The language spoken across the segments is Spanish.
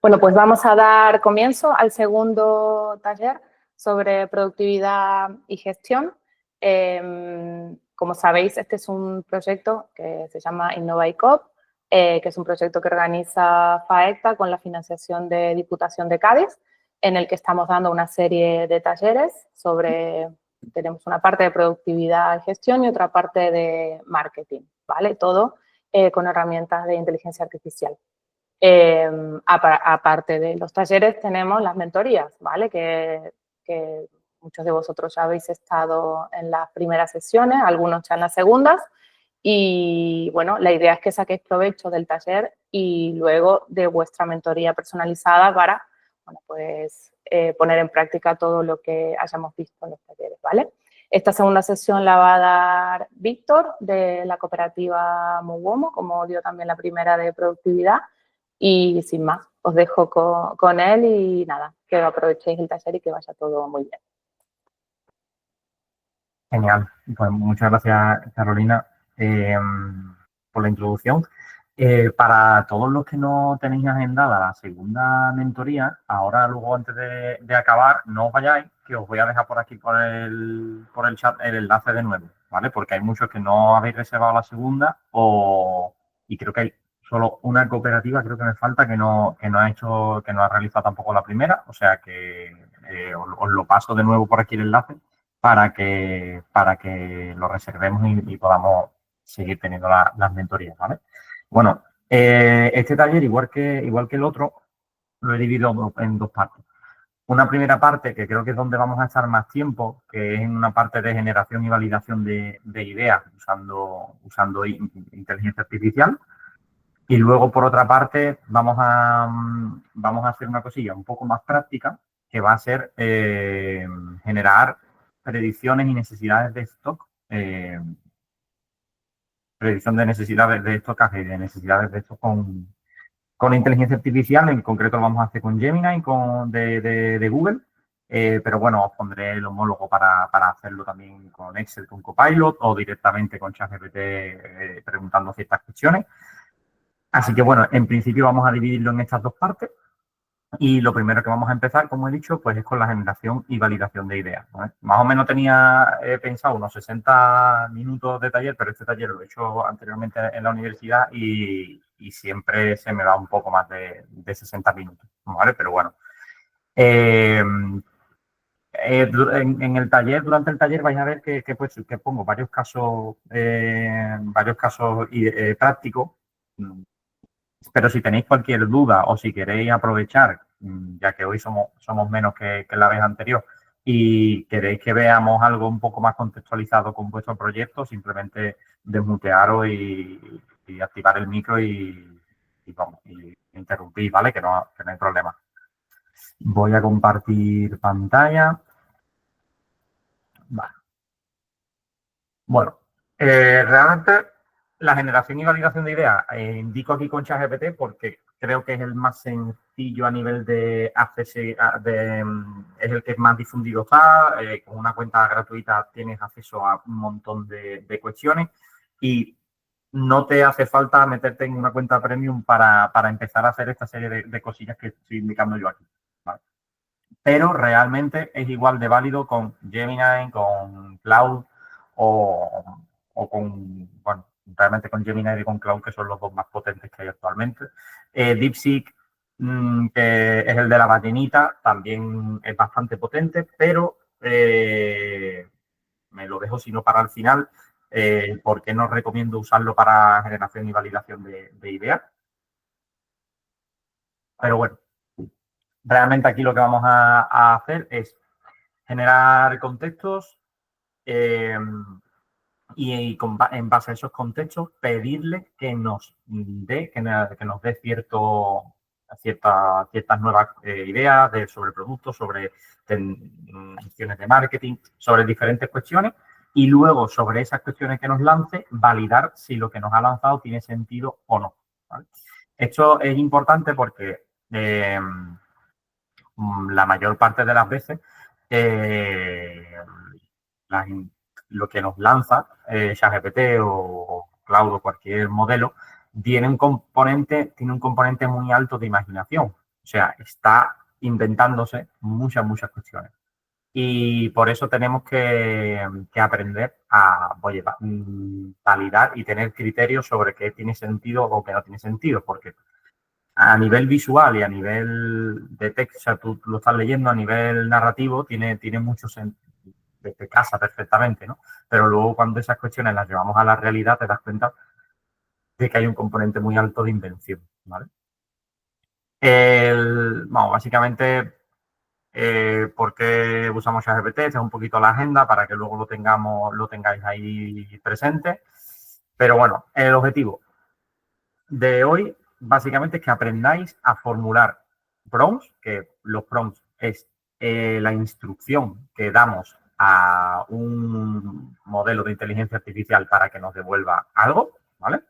Bueno, pues vamos a dar comienzo al segundo taller sobre productividad y gestión. Como sabéis, este es un proyecto que se llama InnovaICOP, que es un proyecto que organiza FAECTA con la financiación de Diputación de Cádiz, en el que estamos dando una serie de talleres sobre, tenemos una parte de productividad y gestión y otra parte de marketing, ¿vale? Todo con herramientas de inteligencia artificial. Aparte de los talleres tenemos las mentorías, ¿vale? Que muchos de vosotros ya habéis estado en las primeras sesiones, algunos ya en las segundas. Y bueno, la idea es que saquéis provecho del taller y luego de vuestra mentoría personalizada para, bueno, pues poner en práctica todo lo que hayamos visto en los talleres, ¿vale? Esta segunda sesión la va a dar Víctor de la cooperativa Muwomo, como dio también la primera de productividad. Y sin más, os dejo con él y nada, que aprovechéis el taller y que vaya todo muy bien. Genial. Pues muchas gracias, Carolina, por la introducción. Para todos los que no tenéis agendada la segunda mentoría, ahora luego antes de acabar, no os vayáis, que os voy a dejar por aquí por el chat el enlace de nuevo, ¿vale? Porque hay muchos que no habéis reservado la segunda y creo que hay solo una cooperativa, creo que me falta, que no ha realizado tampoco la primera, o sea que os lo paso de nuevo por aquí el enlace para que lo reservemos y podamos seguir teniendo las mentorías, ¿vale? Bueno, este taller, igual que el otro, lo he dividido en dos partes. Una primera parte, que creo que es donde vamos a estar más tiempo, que es en una parte de generación y validación de ideas usando inteligencia artificial. Y luego, por otra parte, vamos a hacer una cosilla un poco más práctica, que va a ser generar predicciones y necesidades de stock, predicción de necesidades de estocaje y de necesidades de stock con inteligencia artificial. En concreto lo vamos a hacer con Gemini de Google, pero bueno, os pondré el homólogo para hacerlo también con Excel, con Copilot o directamente con ChatGPT preguntando ciertas cuestiones. Así que bueno, en principio vamos a dividirlo en estas dos partes. Y lo primero que vamos a empezar, como he dicho, pues es con la generación y validación de ideas, ¿vale? Más o menos tenía pensado unos 60 minutos de taller, pero este taller lo he hecho anteriormente en la universidad y siempre se me da un poco más de 60 minutos, ¿vale? Pero bueno. En el taller, durante el taller vais a ver que pongo varios casos prácticos. Pero si tenéis cualquier duda o si queréis aprovechar, ya que hoy somos menos que la vez anterior, y queréis que veamos algo un poco más contextualizado con vuestro proyecto, simplemente desmutearos y activar el micro y interrumpir, ¿vale? Que no hay problema. Voy a compartir pantalla. Vale. Bueno, realmente la generación y validación de ideas indico aquí con ChatGPT porque creo que es el más sencillo a nivel de acceso, es el que más difundido está. Con una cuenta gratuita tienes acceso a un montón de cuestiones y no te hace falta meterte en una cuenta premium para empezar a hacer esta serie de cosillas que estoy indicando yo aquí, ¿vale? Pero realmente es igual de válido con Gemini, con Cloud o con, bueno, realmente con Gemini y con Cloud, que son los dos más potentes que hay actualmente. DeepSeek, que es el de la ballenita, también es bastante potente, pero me lo dejo sino para el final, porque no recomiendo usarlo para generación y validación de ideas. Pero bueno, realmente aquí lo que vamos a hacer es generar contextos y en base a esos contextos pedirle que nos dé ciertas nuevas ideas sobre productos, sobre acciones de marketing, sobre diferentes cuestiones y luego sobre esas cuestiones que nos lance validar si lo que nos ha lanzado tiene sentido o no, ¿vale? Esto es importante porque la mayor parte de las veces lo que nos lanza ChatGPT o Cloud o cualquier modelo tiene un componente muy alto de imaginación. O sea, está inventándose muchas cuestiones. Y por eso tenemos que aprender a, oye, validar y tener criterios sobre qué tiene sentido o qué no tiene sentido, porque a nivel visual y a nivel de texto, o sea, tú lo estás leyendo a nivel narrativo, tiene mucho sentido, te casa perfectamente, ¿no? Pero luego cuando esas cuestiones las llevamos a la realidad, te das cuenta de que hay un componente muy alto de invención, ¿vale? Vamos, básicamente, ¿por qué usamos ChatGPT? Esta es un poquito la agenda para que luego lo tengáis ahí presente. Pero bueno, el objetivo de hoy básicamente es que aprendáis a formular prompts, que los prompts es la instrucción que damos a un modelo de inteligencia artificial para que nos devuelva algo, ¿vale?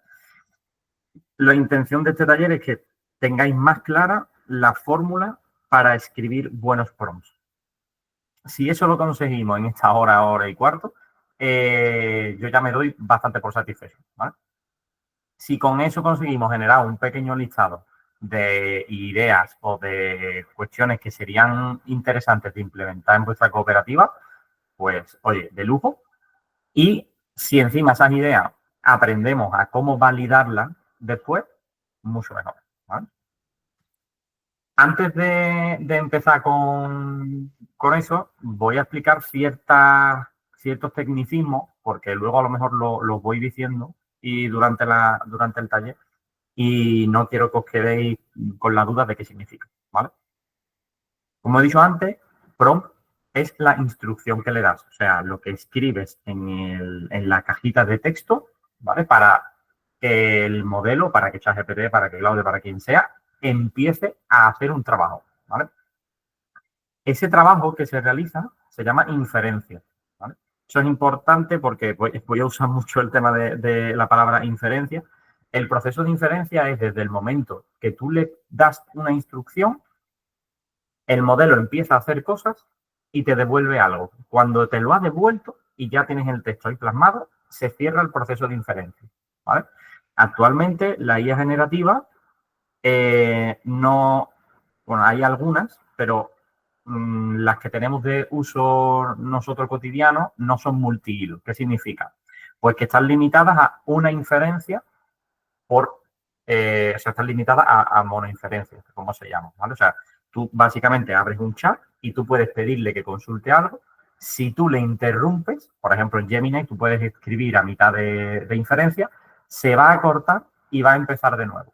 La intención de este taller es que tengáis más clara la fórmula para escribir buenos prompts. Si eso lo conseguimos en esta hora y cuarto, yo ya me doy bastante por satisfecho, ¿vale? Si con eso conseguimos generar un pequeño listado de ideas o de cuestiones que serían interesantes de implementar en vuestra cooperativa, pues, oye, de lujo. Y si encima esas ideas aprendemos a cómo validarlas después, mucho mejor, ¿vale? Antes de empezar con eso, voy a explicar ciertos tecnicismos, porque luego a lo mejor los voy diciendo y durante el taller, y no quiero que os quedéis con la duda de qué significa, ¿vale? Como he dicho antes, prompt es la instrucción que le das, o sea, lo que escribes en la cajita de texto, ¿vale? Para que el modelo, para que ChatGPT, para que Claude, para quien sea, empiece a hacer un trabajo, ¿vale? Ese trabajo que se realiza se llama inferencia, ¿vale? Eso es importante porque voy a usar mucho el tema de la palabra inferencia. El proceso de inferencia es desde el momento que tú le das una instrucción, el modelo empieza a hacer cosas y te devuelve algo. Cuando te lo ha devuelto y ya tienes el texto ahí plasmado, se cierra el proceso de inferencia, ¿vale? Actualmente la IA generativa no, bueno, hay algunas, pero las que tenemos de uso nosotros cotidiano no son multihilo. ¿Qué significa? Pues que están limitadas a una inferencia o sea, están limitadas a monoinferencias, como se llama, ¿vale? O sea, tú básicamente abres un chat y tú puedes pedirle que consulte algo. Si tú le interrumpes, por ejemplo, en Gemini, tú puedes escribir a mitad de inferencia, se va a cortar y va a empezar de nuevo.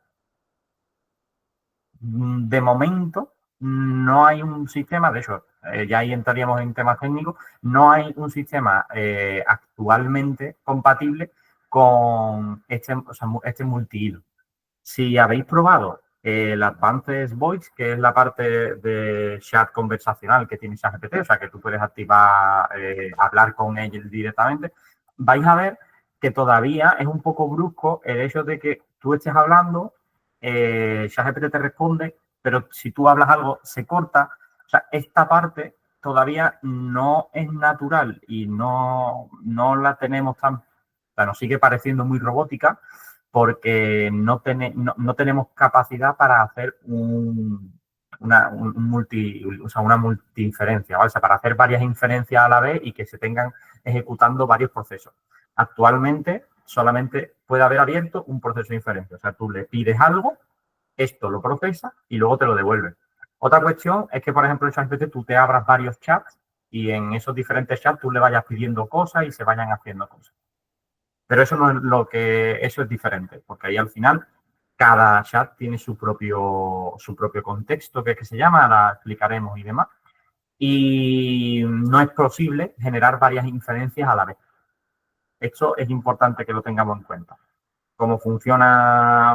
De momento, no hay un sistema, de hecho, ya ahí entraríamos en temas técnicos, no hay un sistema actualmente compatible con este multihilo. Si habéis probado el Advanced Voice, que es la parte de chat conversacional que tiene ChatGPT, o sea, que tú puedes activar, hablar con él directamente, vais a ver que todavía es un poco brusco el hecho de que tú estés hablando, ChatGPT te responde, pero si tú hablas algo, se corta. O sea, esta parte todavía no es natural y no la tenemos tan... O sea, nos sigue pareciendo muy robótica porque no tenemos capacidad para hacer una multiinferencia, ¿vale? O sea, para hacer varias inferencias a la vez y que se tengan ejecutando varios procesos. Actualmente solamente puede haber abierto un proceso de inferencia. O sea, tú le pides algo, esto lo procesa y luego te lo devuelve. Otra cuestión es que, por ejemplo, en ChatGPT tú te abras varios chats y en esos diferentes chats tú le vayas pidiendo cosas y se vayan haciendo cosas. Pero eso no es eso es diferente, porque ahí al final cada chat tiene su propio contexto, que se llama, ahora explicaremos y demás. Y no es posible generar varias inferencias a la vez. Esto es importante que lo tengamos en cuenta. Cómo funciona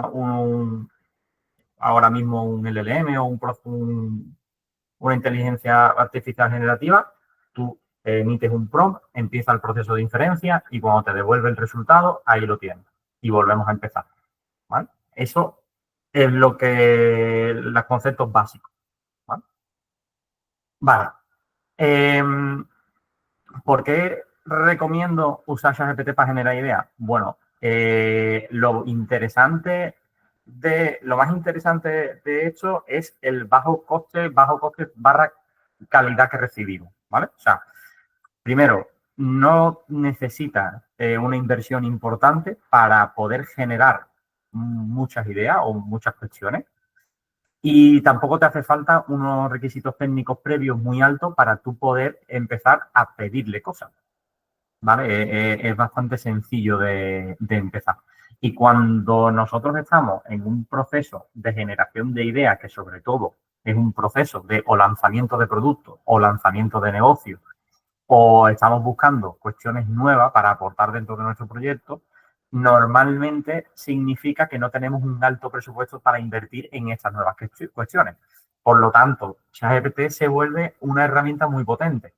ahora mismo un LLM o una inteligencia artificial generativa, tú emites un prompt, empieza el proceso de inferencia y cuando te devuelve el resultado, ahí lo tienes. Y volvemos a empezar, ¿vale? Eso es los conceptos básicos, ¿vale? Vale. ¿Por qué recomiendo usar ChatGPT para generar ideas? Bueno, lo interesante lo más interesante de hecho es el bajo coste barra calidad que recibimos, ¿vale? O sea, primero, no necesita una inversión importante para poder generar muchas ideas o muchas cuestiones. Y tampoco te hace falta unos requisitos técnicos previos muy altos para tú poder empezar a pedirle cosas, ¿vale? Es bastante sencillo de empezar. Y cuando nosotros estamos en un proceso de generación de ideas, que sobre todo es un proceso de o lanzamiento de productos o lanzamiento de negocios, o estamos buscando cuestiones nuevas para aportar dentro de nuestro proyecto, normalmente significa que no tenemos un alto presupuesto para invertir en estas nuevas cuestiones. Por lo tanto, ChatGPT se vuelve una herramienta muy potente.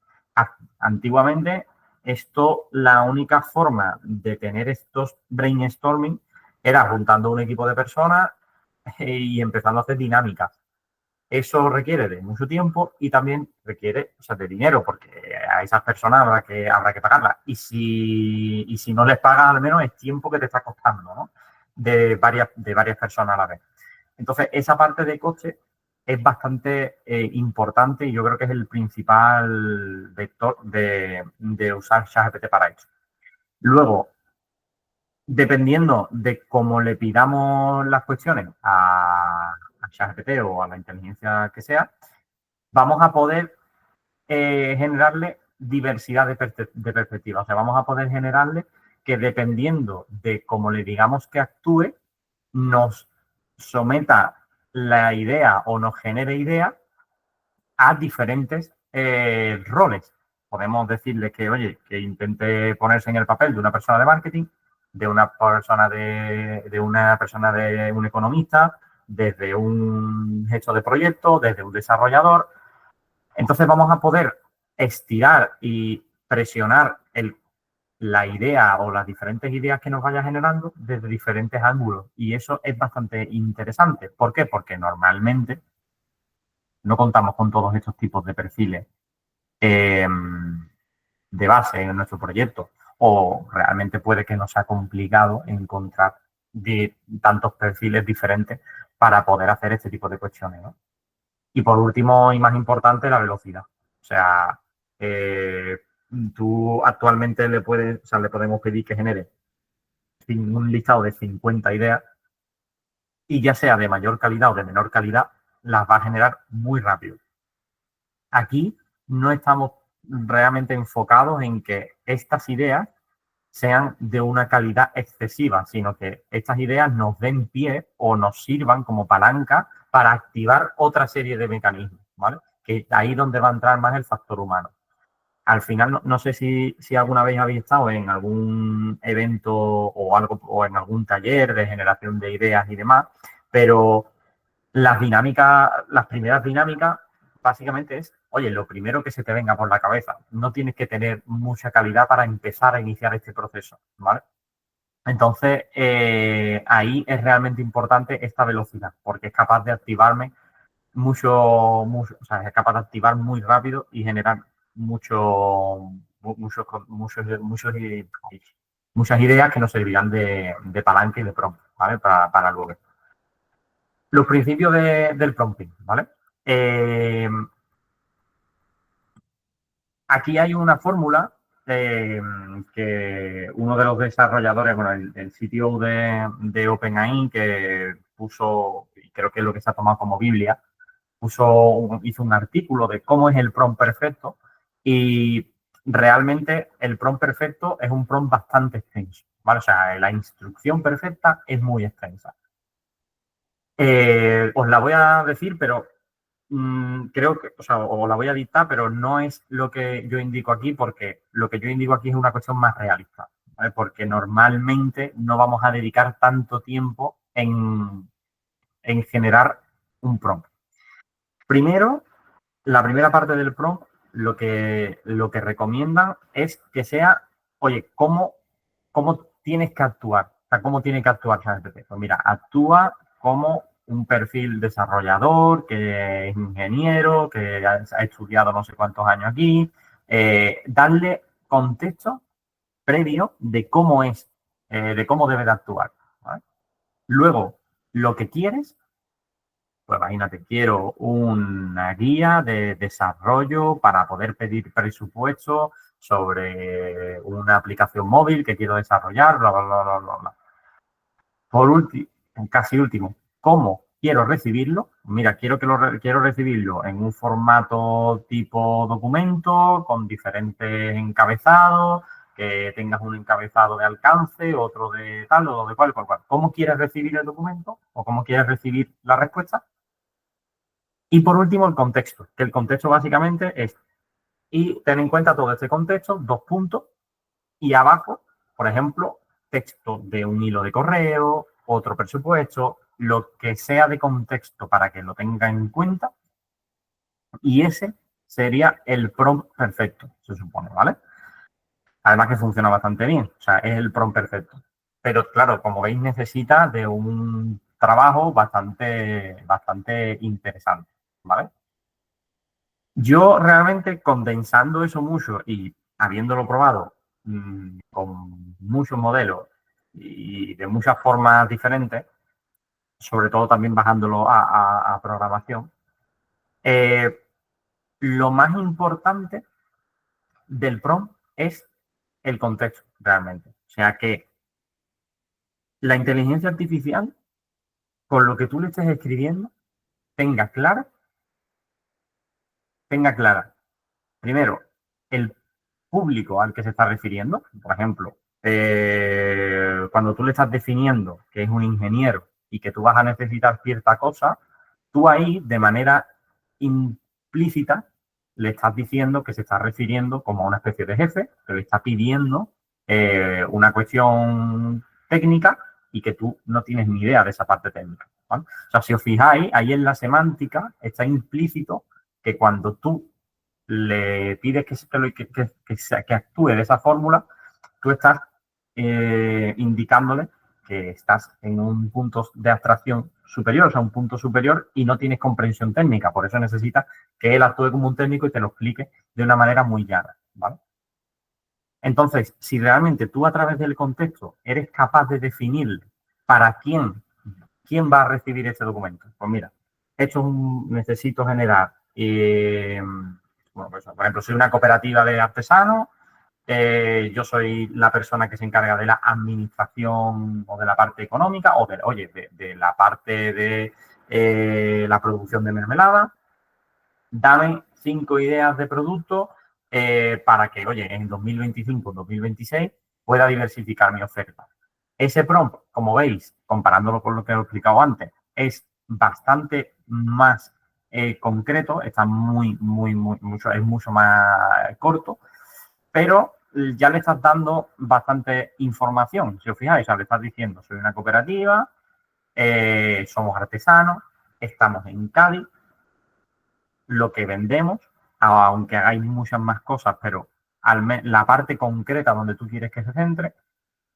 Antiguamente, la única forma de tener estos brainstorming era juntando un equipo de personas y empezando a hacer dinámicas. Eso requiere de mucho tiempo y también requiere, o sea, de dinero, porque a esas personas habrá que pagarlas. Y si no les pagas, al menos es tiempo que te está costando, ¿no? De varias personas a la vez. Entonces, esa parte de coste es bastante importante y yo creo que es el principal vector de usar ChatGPT para eso. Luego, dependiendo de cómo le pidamos las cuestiones a ChatGPT o a la inteligencia que sea, vamos a poder generarle diversidad de perspectivas. O sea, vamos a poder generarle que dependiendo de cómo le digamos que actúe, nos someta la idea o nos genere idea a diferentes roles. Podemos decirle que, oye, que intente ponerse en el papel de una persona de marketing, de una persona de un economista, desde un gestor de proyectos, desde un desarrollador. Entonces vamos a poder estirar y presionar la idea o las diferentes ideas que nos vaya generando desde diferentes ángulos. Y eso es bastante interesante. ¿Por qué? Porque normalmente no contamos con todos estos tipos de perfiles de base en nuestro proyecto, o realmente puede que nos sea complicado encontrar de tantos perfiles diferentes para poder hacer este tipo de cuestiones, ¿no? Y por último y más importante, la velocidad. O sea, tú actualmente le podemos pedir que genere un listado de 50 ideas y ya sea de mayor calidad o de menor calidad, las va a generar muy rápido. Aquí no estamos realmente enfocados en que estas ideas sean de una calidad excesiva, sino que estas ideas nos den pie o nos sirvan como palanca para activar otra serie de mecanismos, ¿vale? Que ahí es donde va a entrar más el factor humano. Al final, no sé si alguna vez habéis estado en algún evento o algo o en algún taller de generación de ideas y demás, pero las primeras dinámicas, básicamente es, oye, lo primero que se te venga por la cabeza. No tienes que tener mucha calidad para empezar a iniciar este proceso, ¿vale? Entonces, ahí es realmente importante esta velocidad, porque es capaz de activarme o sea, es capaz de activar muy rápido y generar muchas ideas que nos servirán de palanca y de prompt, ¿vale? Para luego. Los principios del prompting, ¿vale? Aquí hay una fórmula que uno de los desarrolladores, bueno, el CTO de OpenAI, que puso, y creo que es lo que se ha tomado como Biblia, hizo un artículo de cómo es el prompt perfecto y realmente el prompt perfecto es un prompt bastante extenso, ¿vale? O sea, la instrucción perfecta es muy extensa. Os la voy a decir, pero creo que, o sea, o la voy a dictar, pero no es lo que yo indico aquí, porque lo que yo indico aquí es una cuestión más realista, ¿vale? Porque normalmente no vamos a dedicar tanto tiempo en generar un prompt. Primero, la primera parte del prompt, lo que recomiendan es que sea, oye, ¿cómo tienes que actuar? O sea, ¿cómo tiene que actuar ChatGPT? Pues mira, actúa como un perfil desarrollador, que es ingeniero, que ha estudiado no sé cuántos años aquí. Darle contexto previo de cómo es, de cómo debe de actuar, ¿vale? Luego, lo que quieres. Pues imagínate, quiero una guía de desarrollo para poder pedir presupuesto sobre una aplicación móvil que quiero desarrollar, bla, bla, bla, bla, bla, bla. Por último, casi último, ¿cómo quiero recibirlo? Mira, quiero recibirlo en un formato tipo documento, con diferentes encabezados, que tengas un encabezado de alcance, otro de tal, o de cual. ¿Cómo quieres recibir el documento? ¿O cómo quieres recibir la respuesta? Y por último, el contexto, que el contexto básicamente es, y ten en cuenta todo este contexto, 2 puntos, y abajo, por ejemplo, texto de un hilo de correo, otro presupuesto, lo que sea de contexto para que lo tenga en cuenta, y ese sería el prompt perfecto, se supone, ¿vale? Además que funciona bastante bien, o sea, es el prompt perfecto. Pero claro, como veis, necesita de un trabajo bastante interesante, ¿vale? Yo realmente condensando eso mucho y habiéndolo probado con muchos modelos y de muchas formas diferentes, sobre todo también bajándolo a programación, eh, lo más importante del prompt es el contexto realmente. O sea que la inteligencia artificial, con lo que tú le estés escribiendo, tenga clara, primero, el público al que se está refiriendo. Por ejemplo, cuando tú le estás definiendo que es un ingeniero y que tú vas a necesitar cierta cosa, tú ahí de manera implícita le estás diciendo que se está refiriendo como a una especie de jefe, que le está pidiendo una cuestión técnica y que tú no tienes ni idea de esa parte técnica, ¿vale? O sea, si os fijáis, ahí en la semántica está implícito que cuando tú le pides que actúe de esa fórmula, tú estás indicándole que estás en un punto de abstracción superior, o sea, un punto superior y no tienes comprensión técnica. Por eso necesitas que él actúe como un técnico y te lo explique de una manera muy llana, ¿vale? Entonces, si realmente tú a través del contexto eres capaz de definir para quién va a recibir ese documento, pues mira, necesito generar bueno, pues, por ejemplo, soy una cooperativa de artesanos, yo soy la persona que se encarga de la administración o de la parte económica o de la parte de la producción de mermelada. Dame 5 ideas de producto para que, oye, en 2025, 2026 pueda diversificar mi oferta. Ese prompt, como veis, comparándolo con lo que he explicado antes, es bastante más concreto, está es mucho más corto, pero ya le estás dando bastante información. Si os fijáis, o sea, le estás diciendo, soy una cooperativa, somos artesanos, estamos en Cádiz, lo que vendemos, aunque hagáis muchas más cosas, pero la parte concreta donde tú quieres que se centre,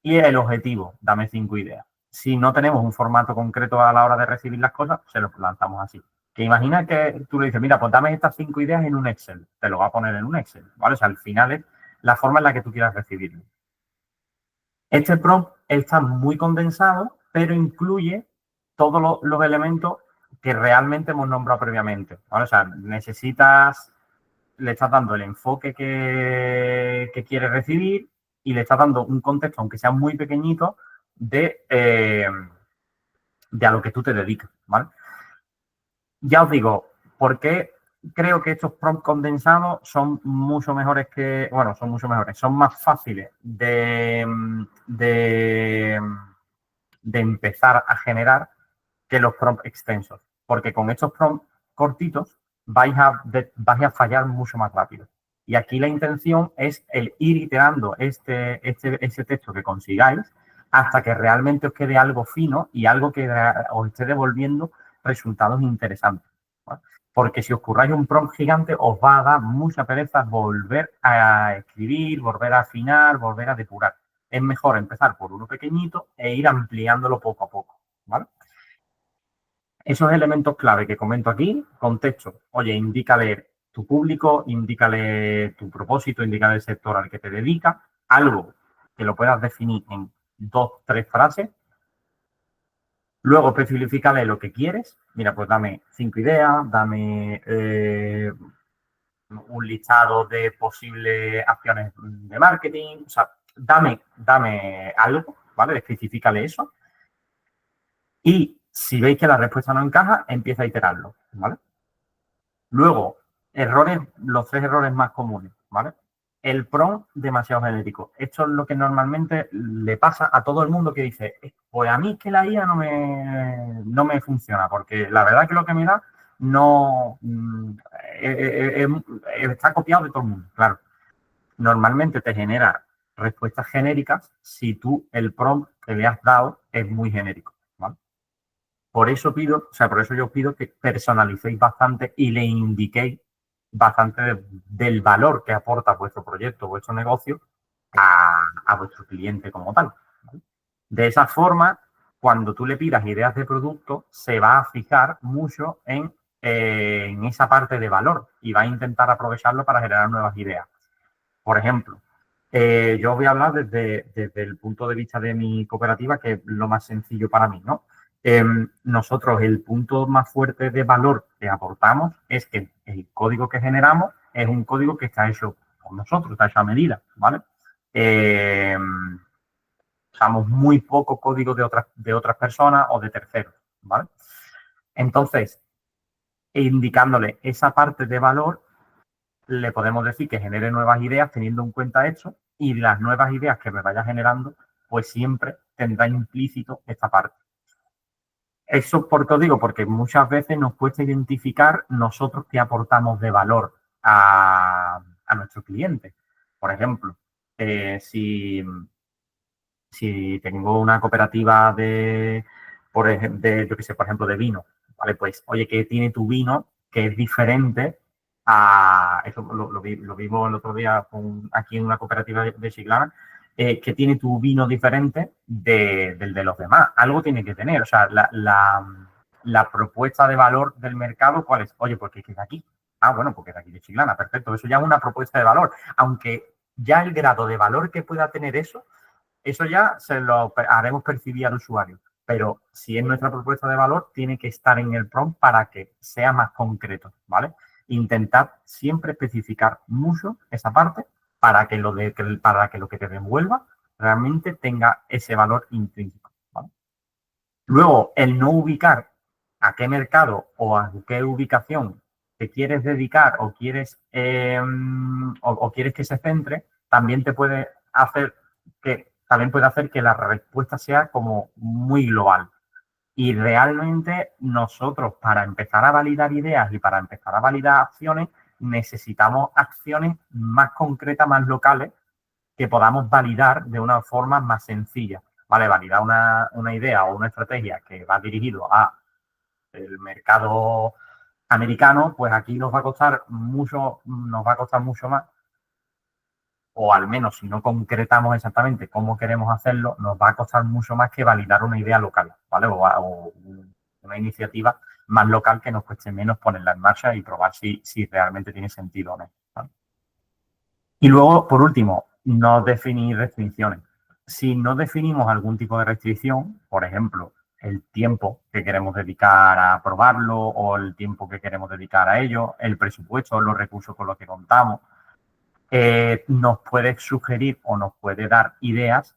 y el objetivo, dame 5 ideas. Si no tenemos un formato concreto a la hora de recibir las cosas, se los lanzamos así. Que imagina que tú le dices, mira, pues dame estas 5 ideas en un Excel. Te lo va a poner en un Excel, ¿vale? O sea, al final es la forma en la que tú quieras recibirlo. Este prompt está muy condensado, pero incluye todos los elementos que realmente hemos nombrado previamente, ¿vale? O sea, le estás dando el enfoque que quieres recibir y le estás dando un contexto, aunque sea muy pequeñito, de a lo que tú te dedicas, ¿vale? Ya os digo, ¿por qué creo que estos prompts condensados son mucho mejores son más fáciles de empezar a generar que los prompts extensos? Porque con estos prompts cortitos vais a fallar mucho más rápido. Y aquí la intención es el ir iterando ese texto que consigáis hasta que realmente os quede algo fino y algo que os esté devolviendo resultados interesantes, ¿vale? Porque si os curráis un prompt gigante, os va a dar mucha pereza volver a escribir, volver a afinar, volver a depurar. Es mejor empezar por uno pequeñito e ir ampliándolo poco a poco, ¿vale? Esos elementos clave que comento aquí, contexto, oye, indícale tu público, indícale tu propósito, indícale el sector al que te dedicas, algo que lo puedas definir en 2, 3 frases. Luego especificale lo que quieres. Mira, pues dame 5 ideas, dame un listado de posibles acciones de marketing. O sea, dame algo, ¿vale? Especificale eso. Y si veis que la respuesta no encaja, empieza a iterarlo, ¿vale? Luego, errores, los 3 errores más comunes, ¿vale? El prompt demasiado genérico. Esto es lo que normalmente le pasa a todo el mundo que dice, pues a mí es que la IA no me funciona, porque la verdad que lo que me da no está copiado de todo el mundo, claro. Normalmente te genera respuestas genéricas si tú el prompt que le has dado es muy genérico, ¿vale? Por eso por eso yo pido que personalicéis bastante y le indiquéis bastante del valor que aporta vuestro proyecto, vuestro negocio a vuestro cliente como tal, ¿vale? De esa forma, cuando tú le pidas ideas de producto, se va a fijar mucho en esa parte de valor y va a intentar aprovecharlo para generar nuevas ideas. Por ejemplo, yo voy a hablar desde el punto de vista de mi cooperativa, que es lo más sencillo para mí, ¿no? Nosotros el punto más fuerte de valor que aportamos es que el código que generamos es un código que está hecho por nosotros, está hecho a medida, ¿vale? Usamos muy poco código de otras personas o de terceros, ¿vale? Entonces, indicándole esa parte de valor, le podemos decir que genere nuevas ideas teniendo en cuenta eso, y las nuevas ideas que me vaya generando, pues siempre tendrá implícito esta parte. Eso, ¿por qué os digo? Porque muchas veces nos cuesta identificar nosotros qué aportamos de valor a nuestro cliente. Por ejemplo, si tengo una cooperativa yo qué sé, por ejemplo, de vino, ¿vale? Pues, oye, ¿qué tiene tu vino que es diferente a, eso lo vimos el otro día aquí en una cooperativa de Chiclana, que tiene tu vino diferente del de los demás? Algo tiene que tener. O sea, la propuesta de valor del mercado, ¿cuál es? Oye, ¿por qué es de aquí? Ah, bueno, porque es de aquí de Chiclana, perfecto. Eso ya es una propuesta de valor. Aunque ya el grado de valor que pueda tener eso ya se lo haremos percibir al usuario. Pero si es nuestra propuesta de valor, tiene que estar en el prompt para que sea más concreto, ¿vale? Intentad siempre especificar mucho esa parte para que para que lo que te devuelva realmente tenga ese valor intrínseco, ¿vale? Luego, el no ubicar a qué mercado o a qué ubicación te quieres dedicar o quieres que se centre, también puede hacer que la respuesta sea como muy global. Y realmente nosotros, para empezar a validar ideas y para empezar a validar acciones, necesitamos acciones más concretas, más locales, que podamos validar de una forma más sencilla. ¿Vale? Validar una idea o una estrategia que va dirigido a el mercado americano, pues aquí nos va a costar mucho más, o al menos si no concretamos exactamente cómo queremos hacerlo, nos va a costar mucho más que validar una idea local, ¿vale? O una iniciativa más local que nos cueste menos ponerla en marcha y probar si realmente tiene sentido o no, ¿vale? Y luego, por último, no definir restricciones. Si no definimos algún tipo de restricción, por ejemplo, el tiempo que queremos dedicar a probarlo o el tiempo que queremos dedicar a ello, el presupuesto, los recursos con los que contamos, nos puede sugerir o nos puede dar ideas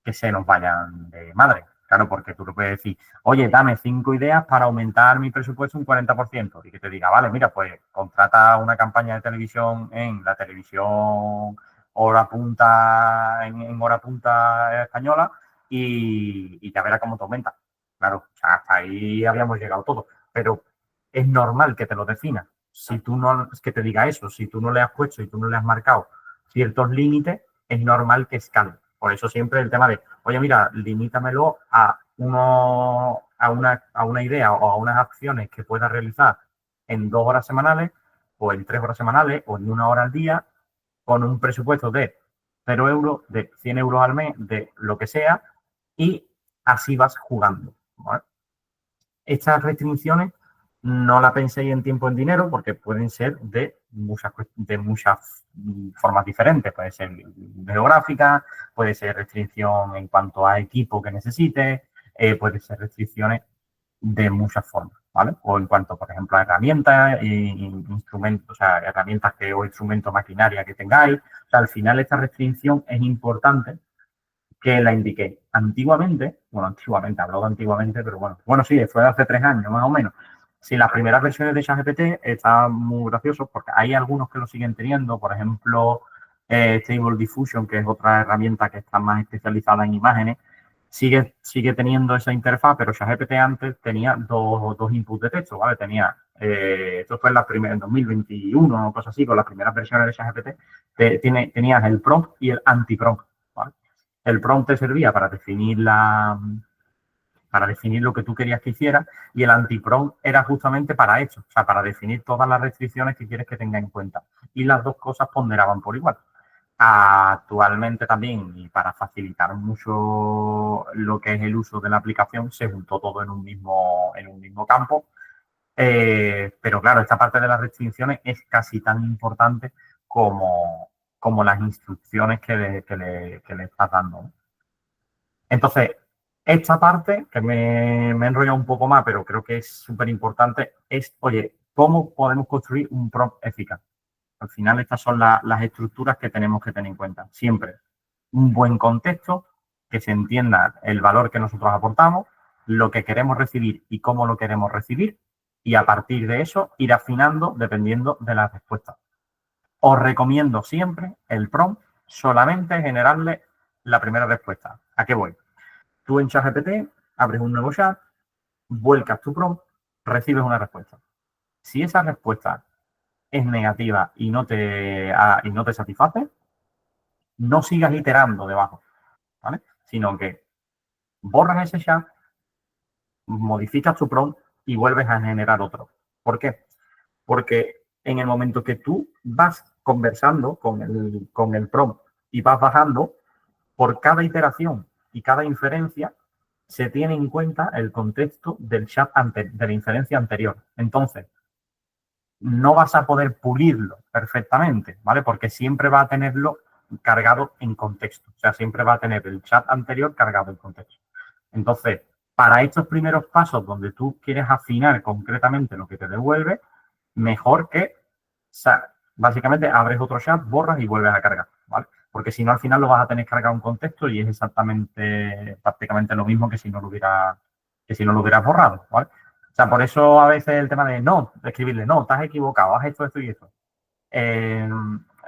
que se nos vayan de madre. Claro, porque tú le puedes decir, oye, dame 5 ideas para aumentar mi presupuesto un 40%. Y que te diga, vale, mira, pues contrata una campaña de televisión en la televisión hora punta, en hora punta española, y ya verá cómo te aumenta. Claro, hasta ahí habíamos llegado todos. Pero es normal que te lo defina. Si tú no, es que te diga eso, si tú no le has puesto y tú no le has marcado ciertos límites, es normal que escale. Por eso siempre el tema de, oye, mira, limítamelo a una idea o a unas acciones que puedas realizar en 2 horas semanales o en 3 horas semanales o en 1 hora al día, con un presupuesto de 0 euros, de 100 euros al mes, de lo que sea, y así vas jugando, ¿vale? Estas restricciones no la penséis en tiempo en dinero, porque pueden ser de muchas formas diferentes. Puede ser geográfica, puede ser restricción en cuanto a equipo que necesites, puede ser restricciones de muchas formas, ¿vale? O en cuanto, por ejemplo, a herramientas y instrumentos, o sea, herramientas o instrumentos, maquinaria que tengáis. O sea, al final esta restricción es importante que la indiqué antiguamente, hablo de antiguamente, pero bueno, sí, fue hace 3 años más o menos. Sí, las primeras versiones de ChatGPT estaban muy graciosos porque hay algunos que lo siguen teniendo, por ejemplo, Stable Diffusion, que es otra herramienta que está más especializada en imágenes, sigue teniendo esa interfaz, pero ChatGPT antes tenía dos inputs de texto, ¿vale? Tenía, esto fue en 2021 o cosas así, con las primeras versiones de ChatGPT, tenías el prompt y el anti-prompt, ¿vale? El prompt te servía para definir lo que tú querías que hiciera y el anti-prompt era justamente para eso, o sea, para definir todas las restricciones que quieres que tenga en cuenta. Y las dos cosas ponderaban por igual. Actualmente también, y para facilitar mucho lo que es el uso de la aplicación, se juntó todo en un mismo campo. Pero claro, esta parte de las restricciones es casi tan importante como las instrucciones que le estás dando, ¿no? Entonces, esta parte, que me he enrollado un poco más, pero creo que es súper importante, es, oye, ¿cómo podemos construir un prompt eficaz? Al final, estas son las estructuras que tenemos que tener en cuenta. Siempre un buen contexto, que se entienda el valor que nosotros aportamos, lo que queremos recibir y cómo lo queremos recibir, y a partir de eso ir afinando dependiendo de la respuesta. Os recomiendo siempre el prompt solamente generarle la primera respuesta. ¿A qué voy? Tú en ChatGPT abres un nuevo chat, vuelcas tu prompt, recibes una respuesta. Si esa respuesta es negativa y no te satisface, no sigas iterando debajo, ¿vale? Sino que borras ese chat, modificas tu prompt y vuelves a generar otro. ¿Por qué? Porque en el momento que tú vas conversando con el prompt y vas bajando, por cada iteración y cada inferencia se tiene en cuenta el contexto del chat de la inferencia anterior. Entonces, no vas a poder pulirlo perfectamente, ¿vale? Porque siempre va a tenerlo cargado en contexto. O sea, siempre va a tener el chat anterior cargado en contexto. Entonces, para estos primeros pasos donde tú quieres afinar concretamente lo que te devuelve, mejor que, o sea, básicamente abres otro chat, borras y vuelves a cargar, ¿vale? Porque si no, al final lo vas a tener cargado en contexto y es exactamente, prácticamente lo mismo que si no lo hubieras borrado, ¿vale? O sea, por eso a veces el tema de no, de escribirle, no, estás equivocado, has hecho esto y esto. Eh,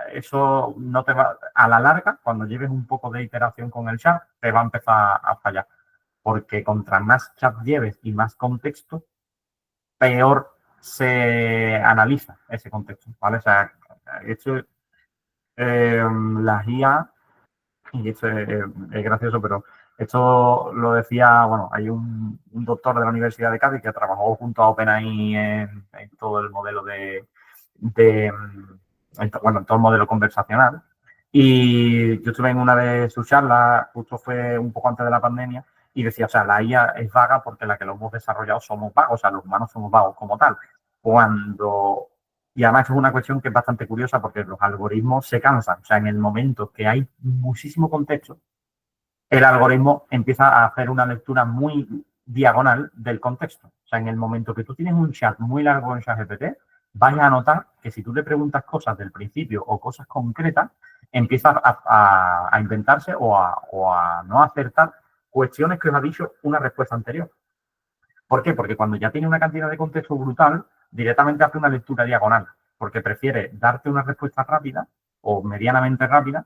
Eso no te va, a la larga, cuando lleves un poco de iteración con el chat, te va a empezar a fallar. Porque contra más chat lleves y más contexto, peor se analiza ese contexto, ¿vale? O sea, esto, las IA, y esto es gracioso, pero esto lo decía, bueno, hay un doctor de la Universidad de Cádiz que trabajó junto a OpenAI en todo el modelo en todo el modelo conversacional. Y yo estuve en una de sus charlas, justo fue un poco antes de la pandemia, y decía, o sea, la IA es vaga porque la que lo hemos desarrollado somos vagos, o sea, los humanos somos vagos como tal. Y además es una cuestión que es bastante curiosa porque los algoritmos se cansan, o sea, en el momento que hay muchísimo contexto, el algoritmo empieza a hacer una lectura muy diagonal del contexto. O sea, en el momento que tú tienes un chat muy largo en ChatGPT, vas a notar que si tú le preguntas cosas del principio o cosas concretas, empieza a inventarse o a no acertar cuestiones que os ha dicho una respuesta anterior. ¿Por qué? Porque cuando ya tiene una cantidad de contexto brutal, directamente hace una lectura diagonal, porque prefiere darte una respuesta rápida o medianamente rápida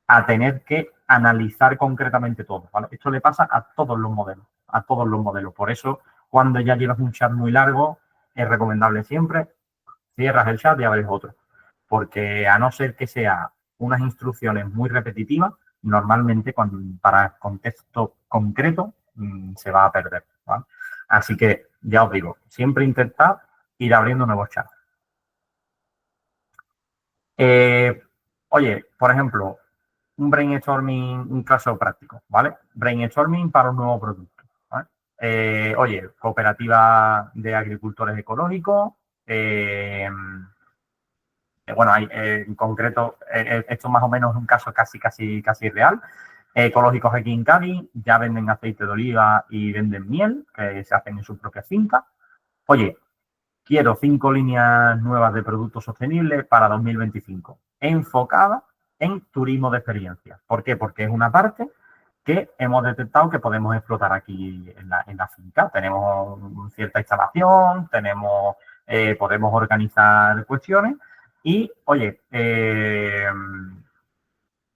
a tener que analizar concretamente todo, ¿vale? Esto le pasa a todos los modelos, a todos los modelos. Por eso, cuando ya llevas un chat muy largo, es recomendable siempre cierras el chat y abres otro. Porque a no ser que sea unas instrucciones muy repetitivas, normalmente para contexto concreto se va a perder, ¿vale? Así que ya os digo, siempre intentad ir abriendo nuevos chats. Oye, por ejemplo, un brainstorming, un caso práctico, ¿vale? Brainstorming para un nuevo producto, ¿vale? Oye, cooperativa de agricultores ecológicos. Bueno, en concreto, esto más o menos es un caso casi real. ecológicos aquí en Cádiz ya venden aceite de oliva y venden miel, que se hacen en su propia finca. Oye, quiero 5 líneas nuevas de productos sostenibles para 2025, enfocadas en turismo de experiencia. ¿Por qué? Porque es una parte que hemos detectado que podemos explotar aquí en la finca. Tenemos cierta instalación, podemos organizar cuestiones y, oye,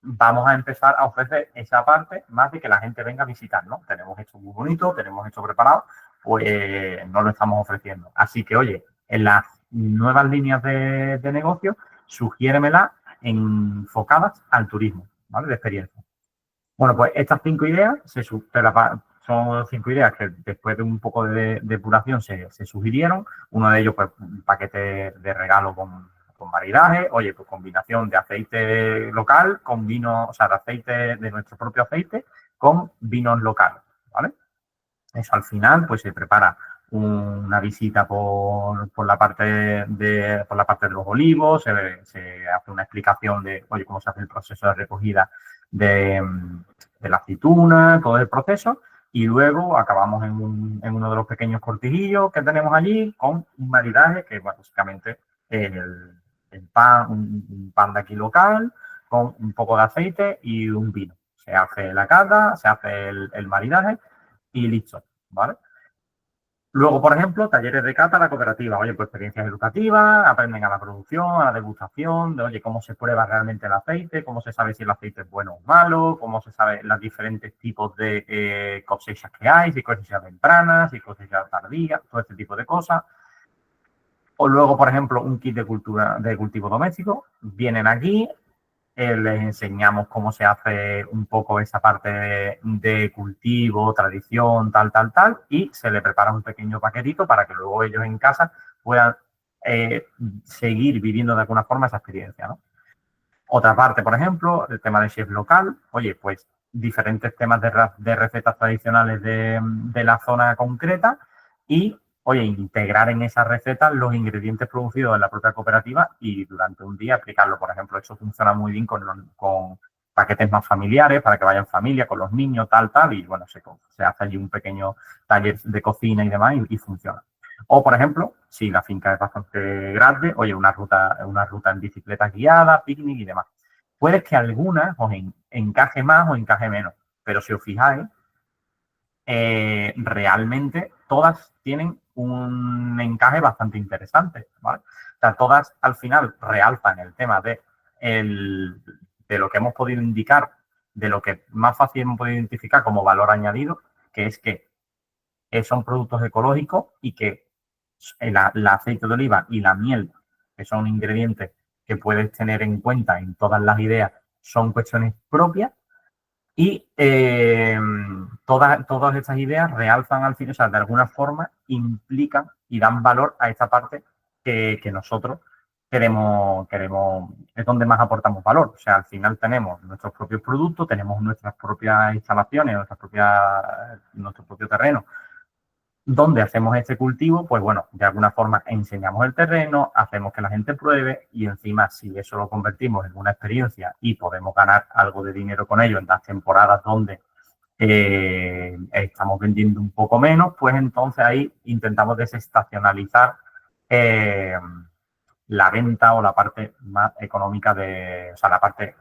vamos a empezar a ofrecer esa parte más de que la gente venga a visitar, ¿no? Tenemos esto muy bonito, tenemos esto preparado, pues no lo estamos ofreciendo. Así que, oye, en las nuevas líneas de negocio, sugiéremela enfocadas al turismo, ¿vale? De experiencia. Bueno, pues estas 5 ideas son 5 ideas que después de un poco de depuración se sugirieron. Uno de ellos, pues, un paquete de regalo con maridaje. Oye, pues combinación de aceite local con vino, o sea, de aceite de nuestro propio aceite con vinos locales, ¿vale? Eso al final, pues se prepara una visita por la parte por la parte de los olivos, se hace una explicación de, oye, cómo se hace el proceso de recogida de, de la aceituna, todo el proceso, y luego acabamos en uno de los pequeños cortijillos que tenemos allí con un maridaje que, bueno, básicamente el pan, un pan de aquí local, con un poco de aceite y un vino. Se hace la cata, se hace el maridaje y listo, ¿vale? Luego, por ejemplo, talleres de cata a la cooperativa. Oye, pues experiencias educativas, aprenden a la producción, a la degustación, de oye, cómo se prueba realmente el aceite, cómo se sabe si el aceite es bueno o malo, cómo se sabe los diferentes tipos de cosechas que hay, si cosechas tempranas, si cosechas tardías, todo este tipo de cosas. O luego, por ejemplo, un kit de cultivo doméstico. Vienen aquí, les enseñamos cómo se hace un poco esa parte de cultivo, tradición, tal, y se le prepara un pequeño paquetito para que luego ellos en casa puedan seguir viviendo de alguna forma esa experiencia, ¿no? Otra parte, por ejemplo, el tema de chef local. Oye, pues diferentes temas de recetas tradicionales de la zona concreta y, oye, integrar en esas recetas los ingredientes producidos en la propia cooperativa y durante un día aplicarlo. Por ejemplo, eso funciona muy bien con paquetes más familiares para que vayan familia, con los niños, tal, y bueno, se hace allí un pequeño taller de cocina y demás y funciona. O, por ejemplo, si la finca es bastante grande, oye, una ruta en bicicleta guiada, picnic y demás. Puede que algunas os encaje más o encaje menos, pero si os fijáis, realmente todas tienen un encaje bastante interesante, ¿vale? O sea, todas al final realzan el tema de lo que hemos podido indicar, de lo que más fácil hemos podido identificar como valor añadido, que es que son productos ecológicos y que el aceite de oliva y la miel, que son ingredientes que puedes tener en cuenta en todas las ideas, son cuestiones propias y todas estas ideas realzan al fin, o sea, de alguna forma implican y dan valor a esta parte que nosotros queremos, es donde más aportamos valor. O sea, al final tenemos nuestros propios productos, tenemos nuestras propias instalaciones, nuestro propio terreno donde hacemos este cultivo, pues bueno, de alguna forma enseñamos el terreno, hacemos que la gente pruebe y encima si eso lo convertimos en una experiencia y podemos ganar algo de dinero con ello en las temporadas donde estamos vendiendo un poco menos, pues entonces ahí intentamos desestacionalizar eh, la venta o la parte más económica o sea, la parte,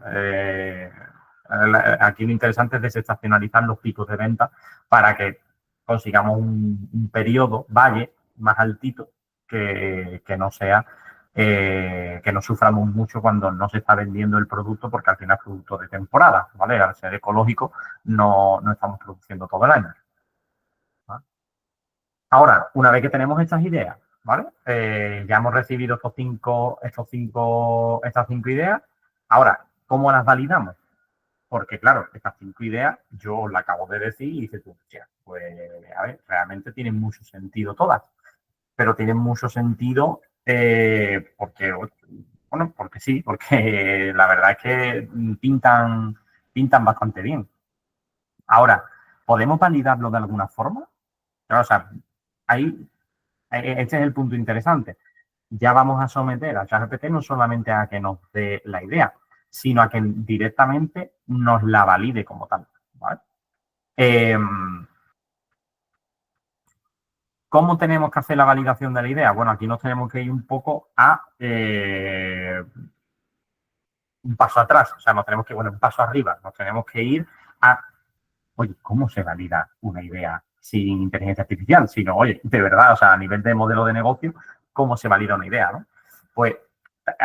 aquí lo interesante es desestacionalizar los picos de venta para que consigamos un periodo, valle, más altito que no sea, que no suframos mucho cuando no se está vendiendo el producto porque al final es producto de temporada, ¿vale? Al ser ecológico no estamos produciendo todo el año, ¿vale? Ahora, una vez que tenemos estas ideas, ¿vale? Ya hemos recibido estas cinco ideas. Ahora, ¿cómo las validamos? Porque, claro, estas 5 ideas yo las acabo de decir y dices tú, hostia, pues, a ver, realmente tienen mucho sentido todas, pero tienen mucho sentido porque sí, porque la verdad es que pintan bastante bien. Ahora, ¿podemos validarlo de alguna forma? Claro, o sea, ahí, este es el punto interesante. Ya vamos a someter a ChatGPT no solamente a que nos dé la idea, sino a que directamente nos la valide como tal, ¿vale? ¿Cómo tenemos que hacer la validación de la idea? Bueno, aquí nos tenemos que ir un poco a un paso atrás, o sea, nos tenemos que, bueno, un paso arriba, nos tenemos que ir a, oye, ¿cómo se valida una idea sin inteligencia artificial? Sino, oye, de verdad, o sea, a nivel de modelo de negocio, ¿cómo se valida una idea, no? Pues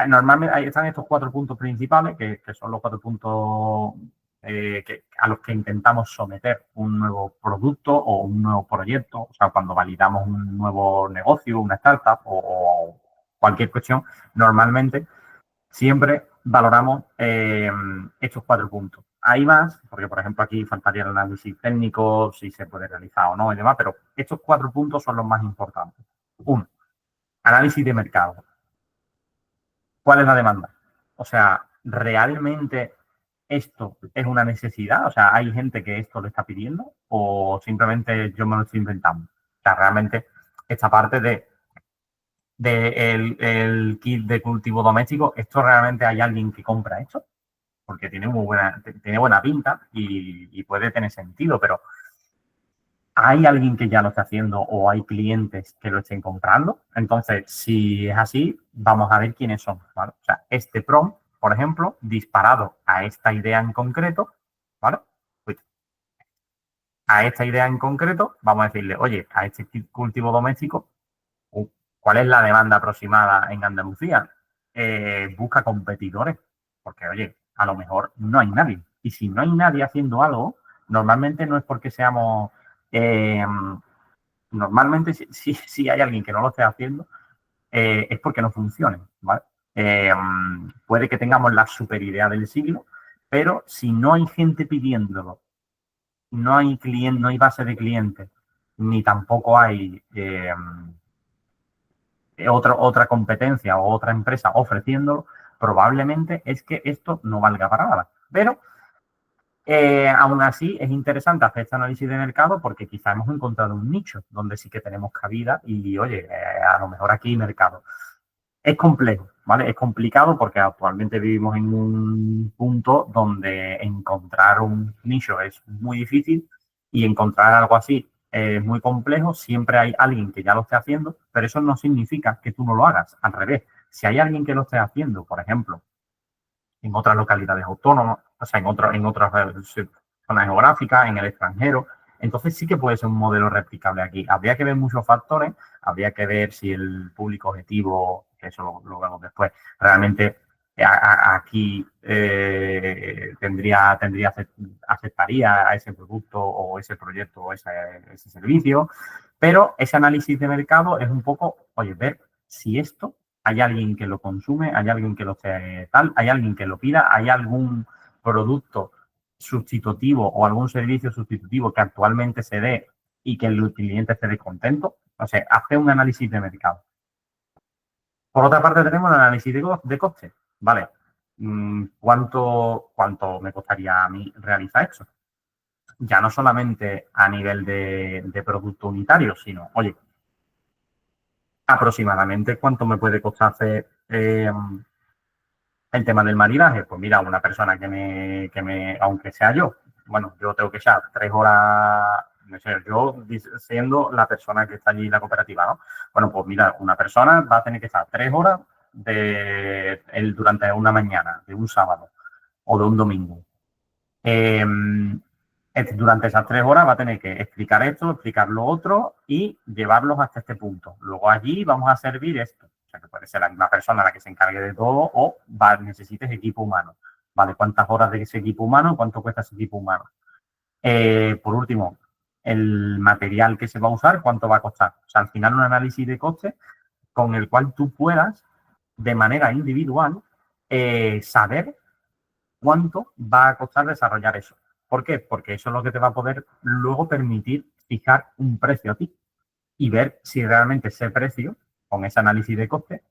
normalmente ahí están estos 4 puntos principales, que son los 4 puntos a los que intentamos someter un nuevo producto o un nuevo proyecto. O sea, cuando validamos un nuevo negocio, una startup o cualquier cuestión, normalmente siempre valoramos estos 4 puntos. Hay más, porque por ejemplo aquí faltaría el análisis técnico, si se puede realizar o no y demás, pero estos 4 puntos son los más importantes. 1. Análisis de mercado. ¿Cuál es la demanda? O sea, ¿realmente esto es una necesidad? O sea, ¿hay gente que esto lo está pidiendo o simplemente yo me lo estoy inventando? O sea, realmente esta parte de el kit de cultivo doméstico, ¿esto realmente hay alguien que compra esto? Porque tiene buena pinta y puede tener sentido, pero ¿hay alguien que ya lo está haciendo o hay clientes que lo estén comprando? Entonces, si es así, vamos a ver quiénes son, ¿vale? O sea, este prompt, por ejemplo, disparado a esta idea en concreto, ¿vale? Pues, a esta idea en concreto, vamos a decirle, oye, a este cultivo doméstico, ¿cuál es la demanda aproximada en Andalucía? Busca competidores, porque, oye, a lo mejor no hay nadie. Y si no hay nadie haciendo algo, normalmente no es porque seamos... normalmente, si hay alguien que no lo esté haciendo, es porque no funcione, ¿vale? Puede que tengamos la super idea del siglo, pero si no hay gente pidiéndolo, no hay cliente, no hay base de clientes, ni tampoco hay otra competencia o otra empresa ofreciéndolo, probablemente es que esto no valga para nada. Pero aún así es interesante hacer este análisis de mercado porque quizá hemos encontrado un nicho donde sí que tenemos cabida y, oye, a lo mejor aquí hay mercado. Es complejo, ¿vale? Es complicado porque actualmente vivimos en un punto donde encontrar un nicho es muy difícil y encontrar algo así es muy complejo. Siempre hay alguien que ya lo esté haciendo, pero eso no significa que tú no lo hagas. Al revés, si hay alguien que lo esté haciendo, por ejemplo, en otras localidades autónomas, o sea, en otras zonas geográficas, en el extranjero, entonces sí que puede ser un modelo replicable aquí. Habría que ver muchos factores, habría que ver si el público objetivo, que eso lo vemos después, realmente aquí aceptaría a ese producto o ese proyecto o ese servicio, pero ese análisis de mercado es un poco, oye, ver si esto hay alguien que lo consume, hay alguien que lo hace tal, hay alguien que lo pida, hay algún producto sustitutivo o algún servicio sustitutivo que actualmente se dé y que el cliente esté descontento. O sea, hace un análisis de mercado. Por otra parte, tenemos el análisis de coste. Vale, ¿cuánto me costaría a mí realizar esto? Ya no solamente a nivel de producto unitario, sino, oye, aproximadamente cuánto me puede costar hacer el tema del maridaje. Pues mira, una persona aunque sea yo, bueno, yo tengo que echar 3 horas, no sé, yo siendo la persona que está allí en la cooperativa, ¿no? Bueno, pues mira, una persona va a tener que estar 3 horas durante una mañana, de un sábado o de un domingo. Durante esas 3 horas va a tener que explicar esto, explicar lo otro y llevarlos hasta este punto. Luego allí vamos a servir esto. O sea, que puede ser la misma persona la que se encargue de todo o necesites equipo humano. ¿Vale? ¿Cuántas horas de ese equipo humano? ¿Cuánto cuesta ese equipo humano? Por último, el material que se va a usar, ¿cuánto va a costar? O sea, al final un análisis de coste con el cual tú puedas, de manera individual, saber cuánto va a costar desarrollar eso. ¿Por qué? Porque eso es lo que te va a poder luego permitir fijar un precio a ti y ver si realmente ese precio, con ese análisis de coste,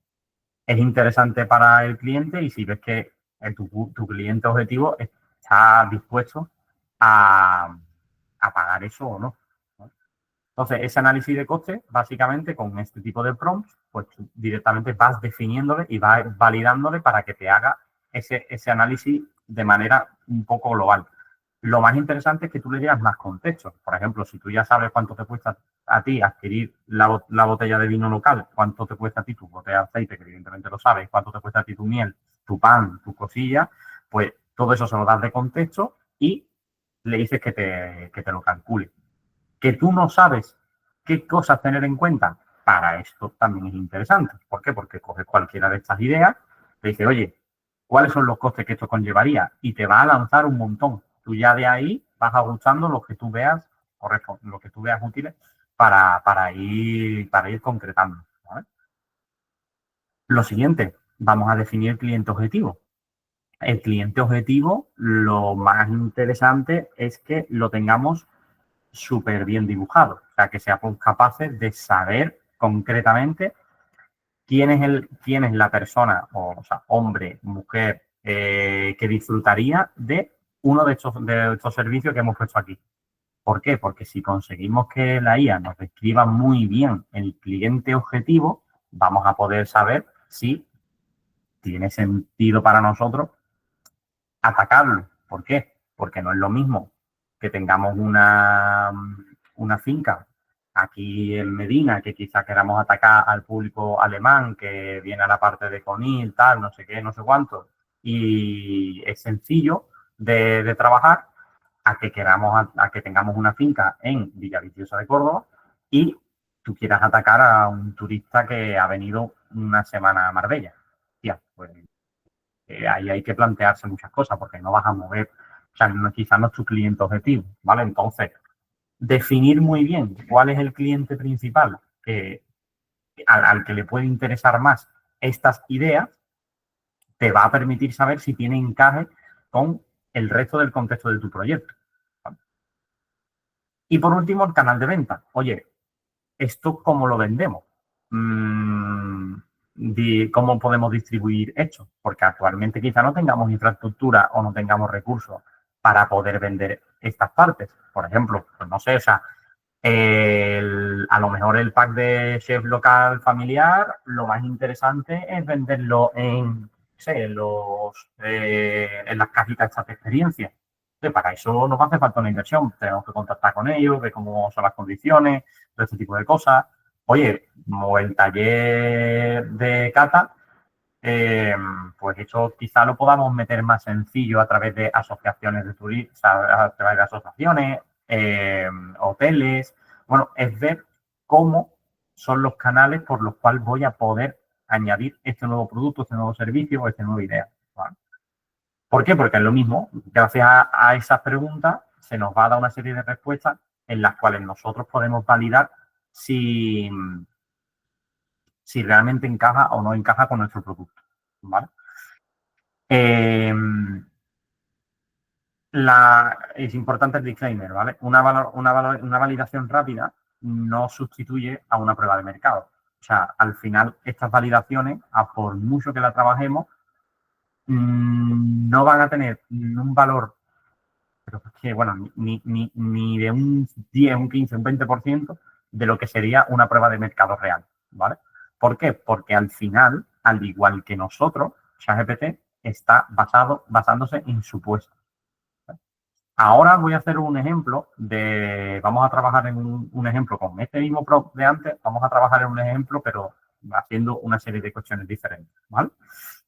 es interesante para el cliente y si ves que tu cliente objetivo está dispuesto a pagar eso o no. Entonces, ese análisis de coste, básicamente, con este tipo de prompts, pues tú directamente vas definiéndole y vas validándole para que te haga ese análisis de manera un poco global. Lo más interesante es que tú le dieras más contexto. Por ejemplo, si tú ya sabes cuánto te cuesta a ti adquirir la botella de vino local, cuánto te cuesta a ti tu botella de aceite, que evidentemente lo sabes, cuánto te cuesta a ti tu miel, tu pan, tu cosilla, pues todo eso se lo das de contexto y le dices que te lo calcule. Que tú no sabes qué cosas tener en cuenta, para esto también es interesante. ¿Por qué? Porque coges cualquiera de estas ideas, te dice, oye, ¿cuáles son los costes que esto conllevaría? Y te va a lanzar un montón. Tú ya de ahí vas ajustando lo que tú veas, lo que tú veas útiles para ir concretando, ¿vale? Lo siguiente, vamos a definir el cliente objetivo. El cliente objetivo, lo más interesante es que lo tengamos súper bien dibujado, o sea, que seamos capaces de saber concretamente quién es la persona, o sea, hombre, mujer, que disfrutaría de uno de estos servicios que hemos puesto aquí. ¿Por qué? Porque si conseguimos que la IA nos describa muy bien el cliente objetivo, vamos a poder saber si tiene sentido para nosotros atacarlo. ¿Por qué? Porque no es lo mismo que tengamos una finca aquí en Medina, que quizá queramos atacar al público alemán que viene a la parte de Conil, tal, no sé qué, no sé cuánto, y es sencillo de trabajar, a que tengamos una finca en Villaviciosa de Córdoba y tú quieras atacar a un turista que ha venido una semana a Marbella. Tía, pues ahí hay que plantearse muchas cosas porque no vas a mover, o sea, quizás no es tu cliente objetivo, ¿vale? Entonces, definir muy bien cuál es el cliente principal al que le puede interesar más estas ideas, te va a permitir saber si tiene encaje con el resto del contexto de tu proyecto, ¿vale? Y por último, el canal de venta. Oye, ¿esto cómo lo vendemos? ¿Cómo podemos distribuir esto? Porque actualmente quizá no tengamos infraestructura o no tengamos recursos para poder vender estas partes. Por ejemplo, pues no sé, o sea, a lo mejor el pack de chef local familiar, lo más interesante es venderlo en, sé, en las cajitas estas de experiencia. Entonces, para eso nos hace falta una inversión. Tenemos que contactar con ellos, ver cómo son las condiciones, todo este tipo de cosas. Oye, como el taller de cata, pues eso quizá lo podamos meter más sencillo a través de asociaciones de turistas, a través de asociaciones, hoteles. Bueno, es ver cómo son los canales por los cuales voy a poder añadir este nuevo producto, este nuevo servicio o esta nueva idea, ¿vale? ¿Por qué? Porque es lo mismo. Gracias a esas preguntas se nos va a dar una serie de respuestas en las cuales nosotros podemos validar si realmente encaja o no encaja con nuestro producto, ¿vale? Es importante el disclaimer, ¿vale? Una validación rápida no sustituye a una prueba de mercado. O sea, al final, estas validaciones, a por mucho que la trabajemos, no van a tener un valor, pero es que, bueno, ni de un 10, un 15, un 20% de lo que sería una prueba de mercado real, ¿vale? ¿Por qué? Porque al final, al igual que nosotros, ChatGPT está basándose en supuestos. Ahora voy a hacer un ejemplo vamos a trabajar en un ejemplo con este mismo prompt de antes, vamos a trabajar en un ejemplo, pero haciendo una serie de cuestiones diferentes, ¿vale?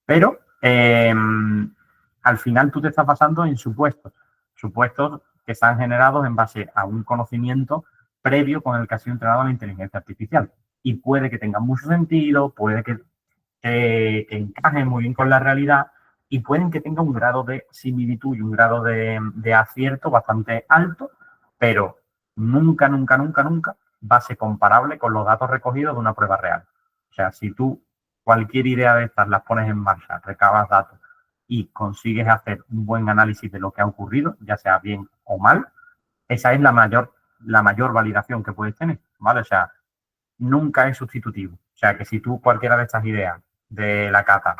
Pero al final tú te estás basando en supuestos que están generados en base a un conocimiento previo con el que ha sido entrenado la inteligencia artificial. Y puede que tenga mucho sentido, puede que encaje muy bien con la realidad, y pueden que tenga un grado de similitud y un grado de acierto bastante alto, pero nunca, nunca, nunca, nunca va a ser comparable con los datos recogidos de una prueba real. O sea, si tú cualquier idea de estas las pones en marcha, recabas datos y consigues hacer un buen análisis de lo que ha ocurrido, ya sea bien o mal, esa es la mayor validación que puedes tener, ¿vale? O sea, nunca es sustitutivo. O sea, que si tú cualquiera de estas ideas de la cata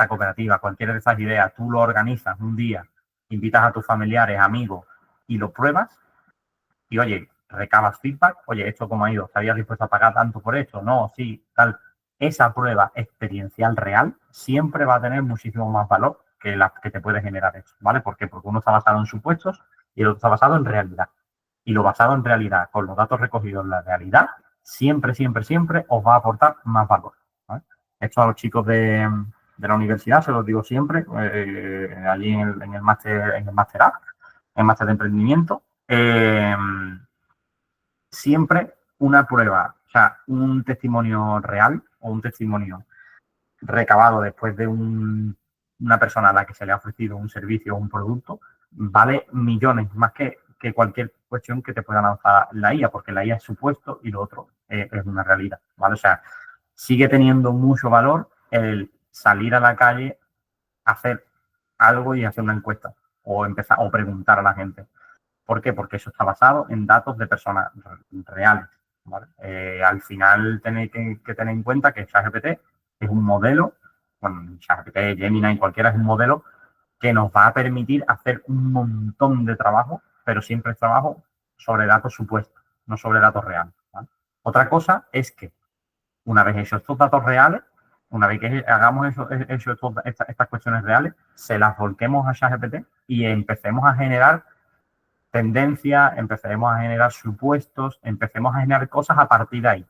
cooperativa, cualquiera de esas ideas, tú lo organizas un día, invitas a tus familiares, amigos y lo pruebas y, oye, recabas feedback, oye, ¿esto cómo ha ido? ¿Estarías dispuesto a pagar tanto por esto? No, sí, tal. esa prueba experiencial real siempre va a tener muchísimo más valor que la que te puede generar eso, ¿vale? ¿Por qué? Porque uno está basado en supuestos y el otro está basado en realidad. Y lo basado en realidad, con los datos recogidos en la realidad, siempre, siempre, siempre os va a aportar más valor, ¿vale? Esto a los chicos de la universidad se los digo siempre, allí en el máster, en el máster A, en el máster de emprendimiento, siempre una prueba, o sea, un testimonio real o un testimonio recabado después de una persona a la que se le ha ofrecido un servicio o un producto, vale millones, más que cualquier cuestión que te pueda lanzar la IA, porque la IA es supuesto y lo otro es una realidad, ¿vale? O sea, sigue teniendo mucho valor el salir a la calle, hacer algo y hacer una encuesta o empezar o preguntar a la gente. ¿Por qué? Porque eso está basado en datos de personas reales, ¿vale? Al final tenéis que tener en cuenta que ChatGPT es un modelo, bueno, ChatGPT, Gemini, cualquiera es un modelo que nos va a permitir hacer un montón de trabajo, pero siempre es trabajo sobre datos supuestos, no sobre datos reales, ¿vale? Otra cosa es que una vez hechos estos datos reales, una vez que hagamos estas cuestiones reales, se las volquemos a ChatGPT y empecemos a generar tendencias, empecemos a generar supuestos, empecemos a generar cosas a partir de ahí.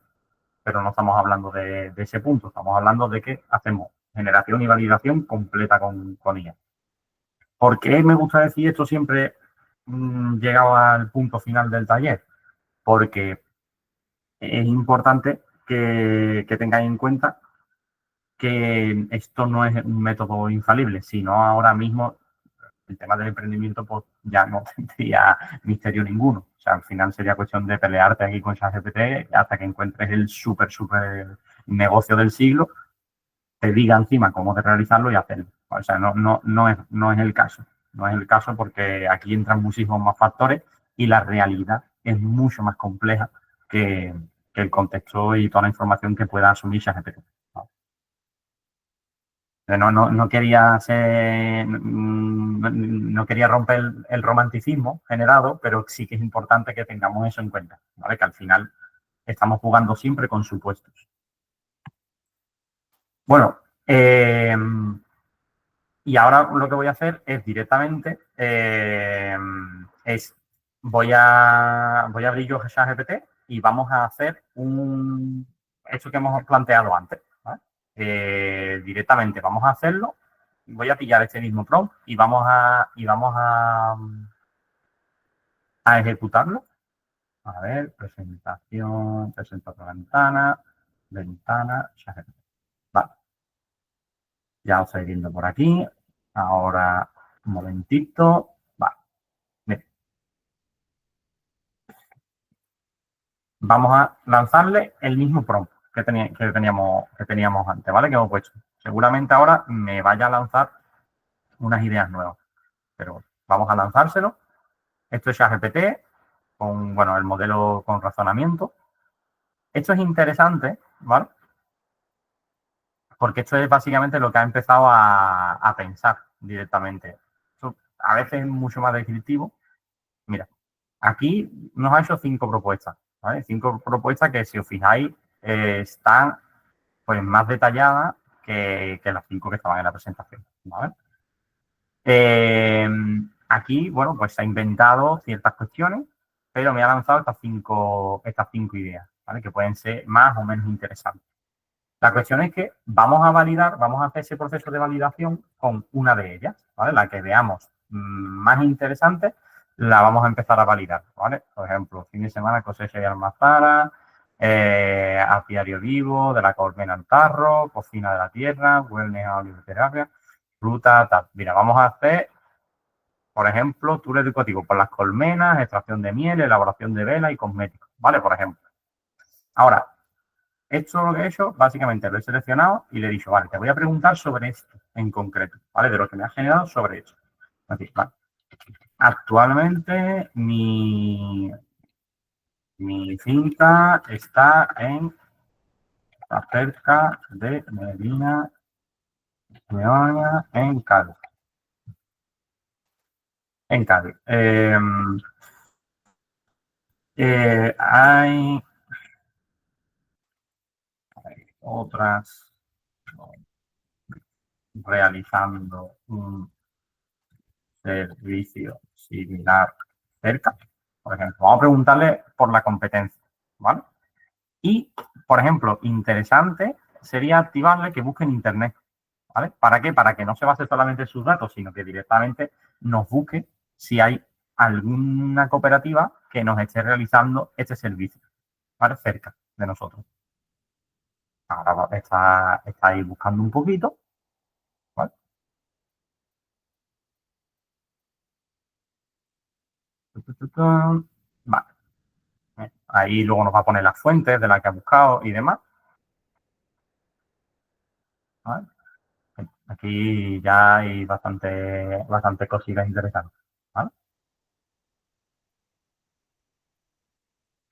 Pero no estamos hablando de ese punto, estamos hablando de que hacemos generación y validación completa con ella. ¿Por qué me gusta decir esto siempre llegado al punto final del taller? Porque es importante que tengáis en cuenta que esto no es un método infalible, sino ahora mismo el tema del emprendimiento pues ya no tendría misterio ninguno. O sea, al final sería cuestión de pelearte aquí con ChatGPT hasta que encuentres el súper negocio del siglo, te diga encima cómo de realizarlo y hacerlo. O sea, no es el caso. No es el caso porque aquí entran muchísimos más factores y la realidad es mucho más compleja que, que el contexto y toda la información que pueda asumir ChatGPT. No quería no quería romper el romanticismo generado, pero sí que es importante que tengamos eso en cuenta, ¿vale? Que al final estamos jugando siempre con supuestos. Bueno, y ahora lo que voy a hacer es directamente, voy a abrir yo ChatGPT y vamos a hacer esto que hemos planteado antes, ¿vale? Directamente vamos a hacerlo. Voy a pillar este mismo prompt y vamos a ejecutarlo. A ver, presentación, presenta otra ventana, ChatGPT. Vale, ya os estoy viendo por aquí. Ahora, un momentito. Vale, bien. Vamos a lanzarle el mismo prompt que teníamos antes, ¿vale? Que hemos puesto. Seguramente ahora me vaya a lanzar unas ideas nuevas, pero vamos a lanzárselo. Esto es ChatGPT con, bueno, el modelo con razonamiento. Esto es interesante, ¿vale? Porque esto es básicamente lo que ha empezado a pensar directamente. Esto a veces es mucho más descriptivo. Mira, aquí nos ha hecho 5 propuestas, ¿vale? 5 propuestas que, si os fijáis, están pues más detalladas que las 5 que estaban en la presentación, ¿vale? Aquí, bueno, pues se ha inventado ciertas cuestiones, pero me ha lanzado estas cinco ideas, ¿vale? Que pueden ser más o menos interesantes. La cuestión es que vamos a hacer ese proceso de validación con una de ellas, ¿vale? La que veamos más interesante, la vamos a empezar a validar, ¿vale? Por ejemplo, fin de semana cosecha y almazara, apiario vivo, de la colmena al tarro, cocina de la tierra, wellness a olivoterapia, fruta, tal. Mira, vamos a hacer, por ejemplo, tour educativo por las colmenas, extracción de miel, elaboración de vela y cosméticos, ¿vale? Por ejemplo. Ahora, esto lo que he hecho, básicamente lo he seleccionado y le he dicho, vale, te voy a preguntar sobre esto en concreto, ¿vale? De lo que me ha generado sobre esto. Así, vale. Actualmente mi finca está cerca de Medina, Meoña, en Cádiz. En Cádiz. Hay otras realizando un servicio similar cerca. Por ejemplo, vamos a preguntarle por la competencia, ¿vale? Y, por ejemplo, interesante sería activarle que busque en Internet, ¿vale? ¿Para qué? Para que no se base solamente en sus datos, sino que directamente nos busque si hay alguna cooperativa que nos esté realizando este servicio, ¿vale? Cerca de nosotros. Ahora está ahí buscando un poquito, ¿vale? Vale. Ahí luego nos va a poner las fuentes de las que ha buscado y demás, ¿vale? Aquí ya hay bastante cositas interesantes, ¿vale?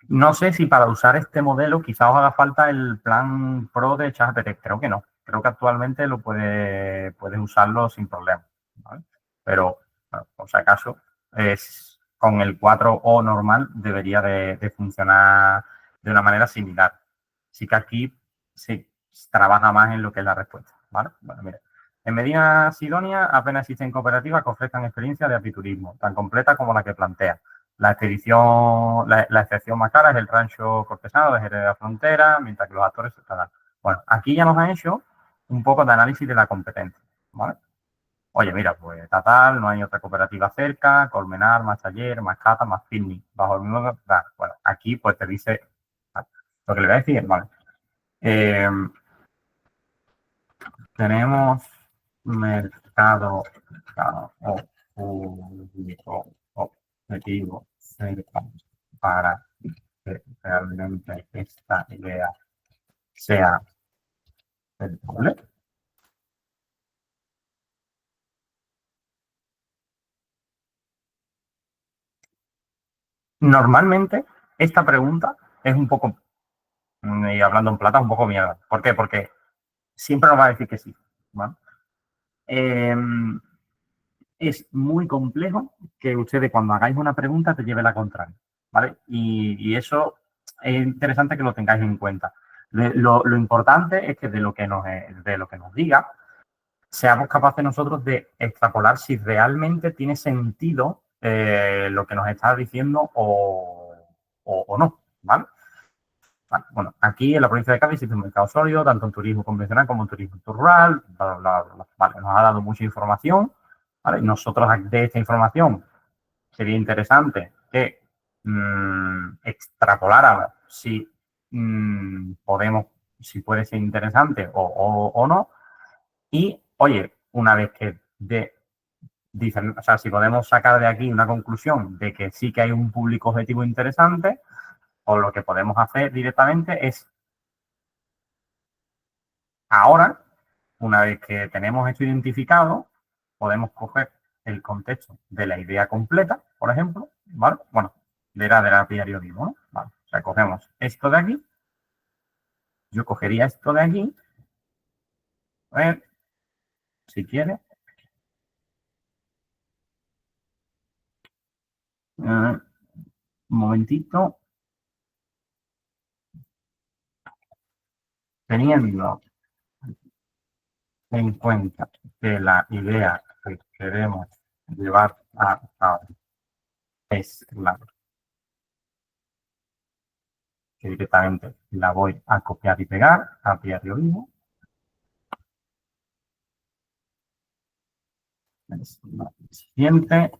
No sé si para usar este modelo quizá os haga falta el plan Pro de ChatGPT. Creo que no. Creo que actualmente puedes usarlo sin problema, ¿vale? Pero, bueno, por si acaso, con el 4O normal debería de funcionar de una manera similar. Sí que aquí se trabaja más en lo que es la respuesta, ¿vale? Bueno, mira. En Medina Sidonia apenas existen cooperativas que ofrezcan experiencia de apiturismo, tan completa como la que plantea. La excepción más cara es el rancho cortesano de Jerez de la Frontera, mientras que los actores están. Bueno, aquí ya nos han hecho un poco de análisis de la competencia, ¿vale? Oye, mira, pues Tatal, no hay otra cooperativa cerca, Colmenar, más taller, más cata, más picnic, bajo el mismo. Bueno, aquí pues te dice, vale, lo que le voy a decir, vale. Tenemos mercado o público objetivo cerca para que realmente esta idea sea rentable. Normalmente, esta pregunta es un poco, y hablando en plata, un poco mierda. ¿Por qué? Porque siempre nos va a decir que sí, ¿vale? Es muy complejo que ustedes cuando hagáis una pregunta te lleve la contraria, ¿vale? Y eso es interesante que lo tengáis en cuenta. Lo importante es que de lo que nos diga, seamos capaces nosotros de extrapolar si realmente tiene sentido lo que nos está diciendo o no, ¿vale? Vale, bueno, aquí en la provincia de Cádiz existe un mercado sólido, tanto en turismo convencional como en turismo rural. Bla, bla, bla, bla. Vale, nos ha dado mucha información. ¿Vale? Nosotros de esta información sería interesante que extrapoláramos si podemos, si puede ser interesante o no. Y, oye, una vez que dicen, o sea, si podemos sacar de aquí una conclusión de que sí que hay un público objetivo interesante, o lo que podemos hacer directamente es ahora, una vez que tenemos esto identificado, podemos coger el contexto de la idea completa, por ejemplo, ¿vale? Bueno, de la periodismo, ¿no? Vale. O sea, cogemos esto de aquí, yo cogería esto de aquí, a ver, si quiere, un momentito, teniendo en cuenta que la idea que queremos llevar a cabo es la que directamente la voy a copiar y pegar a periodismo. Es la siguiente.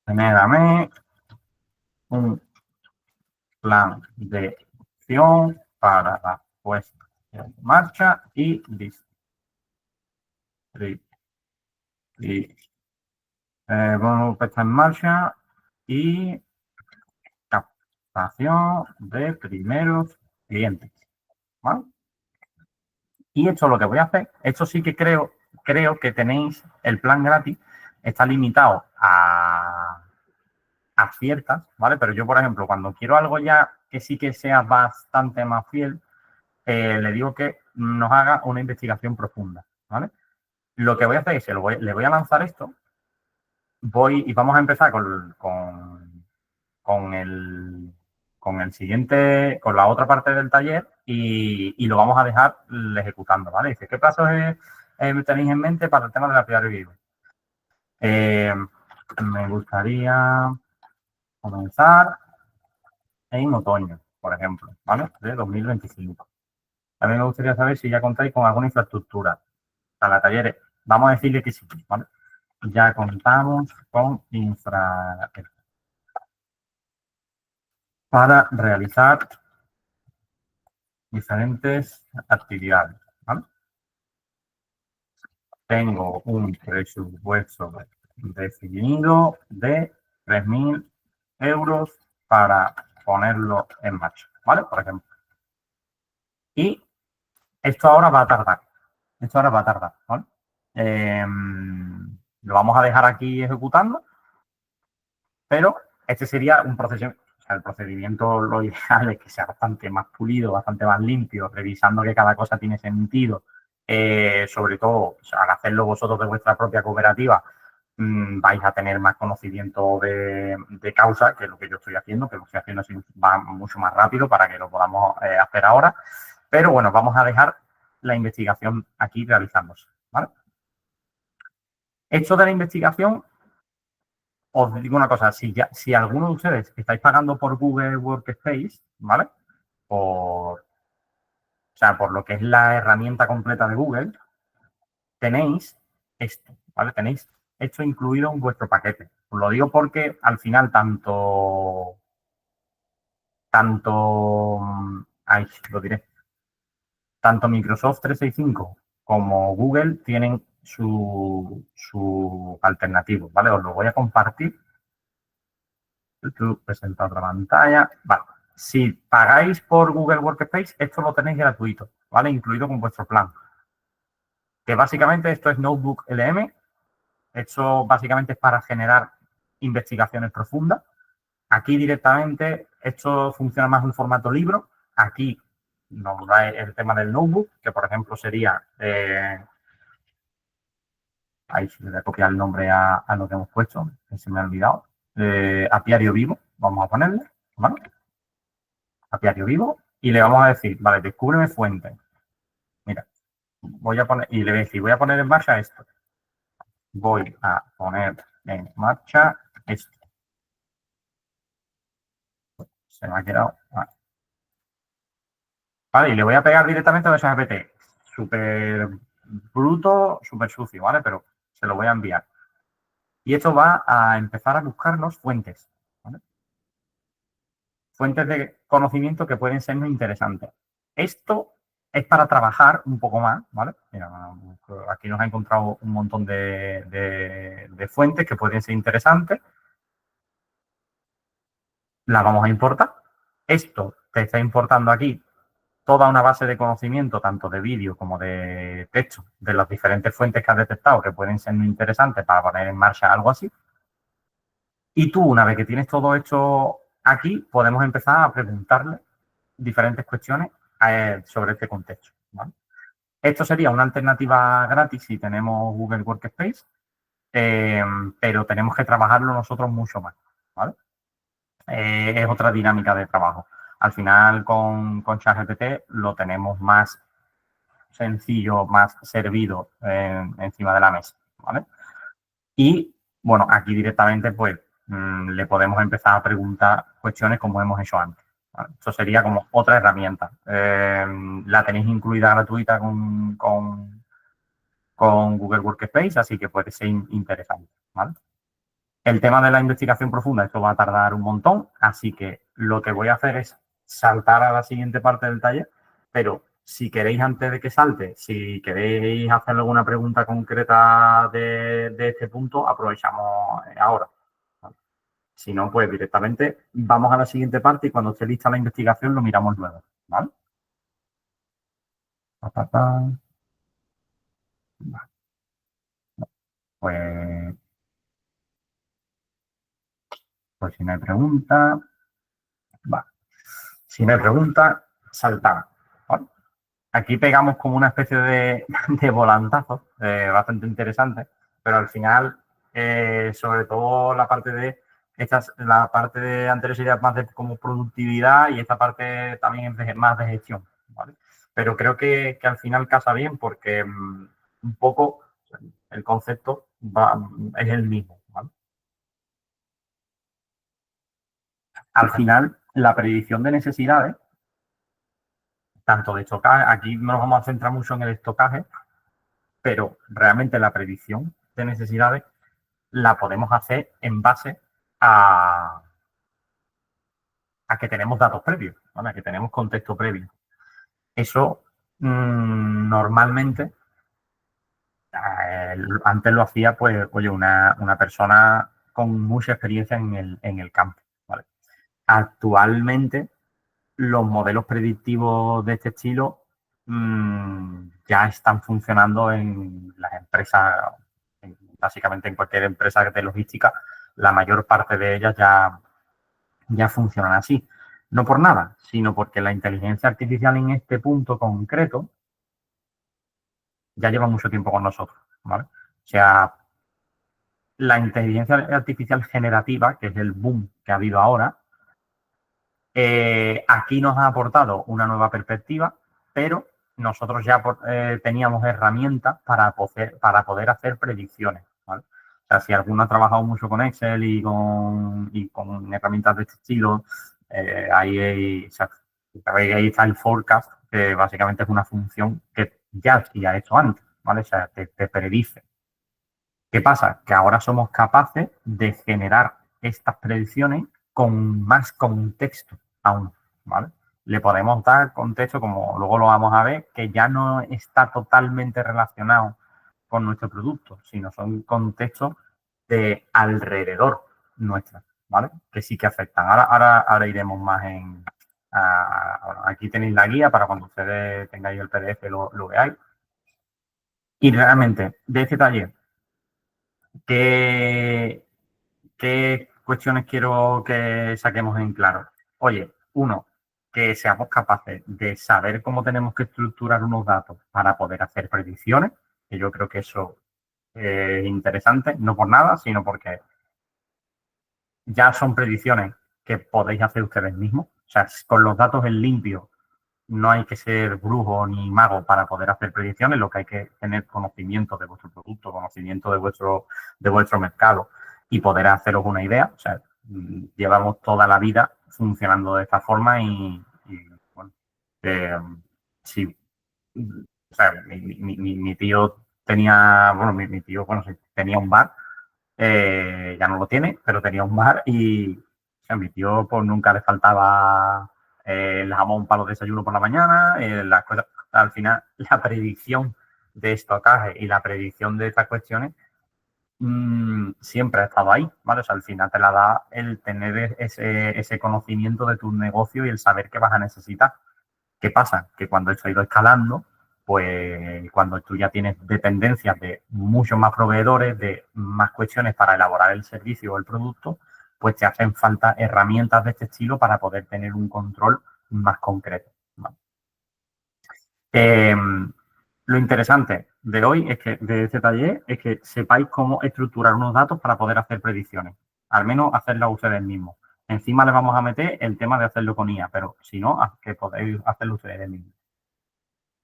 Genérame un plan de acción para la puesta en marcha y puesta en marcha y captación de primeros clientes, ¿vale? Y esto lo que voy a hacer, esto sí que creo que tenéis el plan gratis, está limitado a ciertas, ¿vale? Pero yo, por ejemplo, cuando quiero algo ya que sí que sea bastante más fiel, le digo que nos haga una investigación profunda, ¿vale? Lo que voy a hacer es, le voy a lanzar esto, y vamos a empezar con con la otra parte del taller y lo vamos a dejar ejecutando, ¿vale? Dice, ¿qué plazos tenéis en mente para el tema de la peer review? Me gustaría comenzar en otoño, por ejemplo, ¿vale? De 2025. También me gustaría saber si ya contáis con alguna infraestructura para talleres. Vamos a decirle que sí, ¿vale? Ya contamos con infraestructura para realizar diferentes actividades, ¿vale? Tengo un presupuesto definido de 3.000 euros para ponerlo en marcha, ¿vale? Por ejemplo. Y esto ahora va a tardar. ¿Vale? Lo vamos a dejar aquí ejecutando, pero este sería un proceso, o sea, el procedimiento lo ideal es que sea bastante más pulido, bastante más limpio, revisando que cada cosa tiene sentido, sobre todo o sea, al hacerlo vosotros de vuestra propia cooperativa, vais a tener más conocimiento de causa que lo que yo estoy haciendo, que lo estoy haciendo así va mucho más rápido para que lo podamos hacer ahora. Pero bueno, vamos a dejar la investigación aquí realizándose, ¿vale? Hecho de la investigación, os digo una cosa, si alguno de ustedes estáis pagando por Google Workspace, ¿vale? O sea, por lo que es la herramienta completa de Google, tenéis esto, ¿vale? Tenéis esto incluido en vuestro paquete. Os lo digo porque al final ahí lo diré, tanto Microsoft 365 como Google tienen su alternativo, ¿vale? Os lo voy a compartir. Presenta otra pantalla. Vale. Si pagáis por Google Workspace, esto lo tenéis gratuito, ¿vale? Incluido con vuestro plan. Que básicamente esto es Notebook LM. Esto básicamente es para generar investigaciones profundas. Aquí directamente esto funciona más en formato libro. Aquí nos da el tema del notebook, que por ejemplo sería, ahí le voy a copiar el nombre a lo que hemos puesto, que se me ha olvidado, apiario vivo, vamos a ponerle, ¿vale? Apiario vivo, y le vamos a decir, vale, descúbreme fuentes. Mira, voy a poner, y le voy a decir, voy a poner en marcha esto. Voy a poner en marcha esto. Se me ha quedado. Vale, y le voy a pegar directamente a ChatGPT. Súper bruto, súper sucio, ¿vale? Pero se lo voy a enviar. Y esto va a empezar a buscarnos fuentes, ¿vale? Fuentes de conocimiento que pueden sernos interesantes. Esto es para trabajar un poco más, ¿vale? Mira, aquí nos ha encontrado un montón de fuentes que pueden ser interesantes. Las vamos a importar. Esto te está importando aquí toda una base de conocimiento, tanto de vídeo como de texto, de las diferentes fuentes que has detectado que pueden ser muy interesantes para poner en marcha algo así. Y tú, una vez que tienes todo esto aquí, podemos empezar a preguntarle diferentes cuestiones sobre este contexto, ¿vale? Esto sería una alternativa gratis si tenemos Google Workspace, pero tenemos que trabajarlo nosotros mucho más, ¿vale? Es otra dinámica de trabajo. Al final, con ChatGPT lo tenemos más sencillo, más servido encima de la mesa, ¿vale? Y, bueno, aquí directamente, pues, le podemos empezar a preguntar cuestiones como hemos hecho antes, ¿vale? Esto sería como otra herramienta. La tenéis incluida gratuita con Google Workspace, así que puede ser interesante, ¿vale? El tema de la investigación profunda, esto va a tardar un montón, así que lo que voy a hacer es saltar a la siguiente parte del taller, pero si queréis antes de que salte, si queréis hacer alguna pregunta concreta de este punto, aprovechamos ahora, ¿vale? Si no, pues directamente vamos a la siguiente parte y cuando esté lista la investigación lo miramos luego, ¿vale? Pa, pa, pa. Vale. Pues, pues si no hay pregunta, vale. Si no hay pregunta, saltamos, ¿vale? Aquí pegamos como una especie de volantazo bastante interesante, pero al final, sobre todo la parte de esta es la parte de anterior sería más de como productividad y esta parte también es más de gestión, ¿vale? Pero creo que al final casa bien porque un poco el concepto es el mismo, ¿vale? Al final, la predicción de necesidades, tanto de estocaje, aquí nos vamos a centrar mucho en el estocaje, pero realmente la predicción de necesidades la podemos hacer en base a, a que tenemos datos previos, ¿vale? A que tenemos contexto previo. Eso normalmente, antes lo hacía, pues, oye, una persona con mucha experiencia en el campo, ¿vale? Actualmente, los modelos predictivos de este estilo ya están funcionando en las empresas, básicamente en cualquier empresa de logística, la mayor parte de ellas ya funcionan así. No por nada, sino porque la inteligencia artificial en este punto concreto ya lleva mucho tiempo con nosotros, ¿vale? O sea, la inteligencia artificial generativa, que es el boom que ha habido ahora, aquí nos ha aportado una nueva perspectiva, pero nosotros ya teníamos herramientas para poder hacer predicciones, ¿vale? O sea, si alguno ha trabajado mucho con Excel y con herramientas de este estilo, o sea, ahí está el forecast, que básicamente es una función que ya hacía hecho antes, ¿vale? O sea, te predice. ¿Qué pasa? Que ahora somos capaces de generar estas predicciones con más contexto aún, ¿vale? Le podemos dar contexto, como luego lo vamos a ver, que ya no está totalmente relacionado con nuestro producto, sino son contextos de alrededor nuestra, ¿vale? Que sí que afectan. Ahora iremos más bueno, aquí tenéis la guía para cuando ustedes tengáis el PDF lo veáis. Y realmente, de este taller, ¿qué, ¿qué cuestiones quiero que saquemos en claro? Oye, uno, que seamos capaces de saber cómo tenemos que estructurar unos datos para poder hacer predicciones, que yo creo que eso es interesante, no por nada, sino porque ya son predicciones que podéis hacer ustedes mismos. O sea, con los datos en limpio no hay que ser brujo ni mago para poder hacer predicciones, lo que hay que tener conocimiento de vuestro producto, conocimiento de vuestro mercado y poder haceros una idea. O sea, llevamos toda la vida funcionando de esta forma y bueno, eh, sí, o sea, mi tío tenía, bueno, mi tío, bueno, sí, tenía un bar, ya no lo tiene, pero tenía un bar y o sea, mi tío pues nunca le faltaba el jamón para los desayunos por la mañana, las cosas, al final la predicción de estocaje y la predicción de estas cuestiones siempre ha estado ahí, ¿vale? O sea, al final te la da el tener ese conocimiento de tu negocio y el saber qué vas a necesitar. ¿Qué pasa? Que cuando esto ha ido escalando, pues cuando tú ya tienes dependencias de muchos más proveedores, de más cuestiones para elaborar el servicio o el producto, pues te hacen falta herramientas de este estilo para poder tener un control más concreto, ¿vale? Eh, lo interesante de hoy es que de este taller es que sepáis cómo estructurar unos datos para poder hacer predicciones, al menos hacerlas ustedes mismos. Encima le vamos a meter el tema de hacerlo con IA, pero si no, que podéis hacerlo ustedes mismos.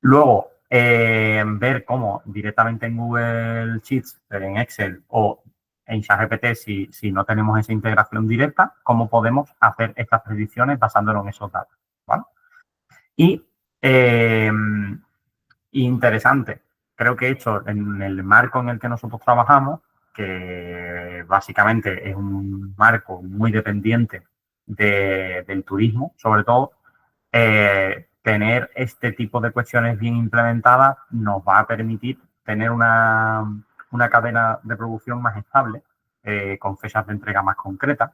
Luego, ver cómo directamente en Google Sheets, en Excel o en ChatGPT, si no tenemos esa integración directa, cómo podemos hacer estas predicciones basándonos en esos datos, ¿vale? Y eh, interesante, creo que hecho en el marco en el que nosotros trabajamos, que básicamente es un marco muy dependiente del turismo, sobre todo, tener este tipo de cuestiones bien implementadas nos va a permitir tener una cadena de producción más estable, con fechas de entrega más concretas.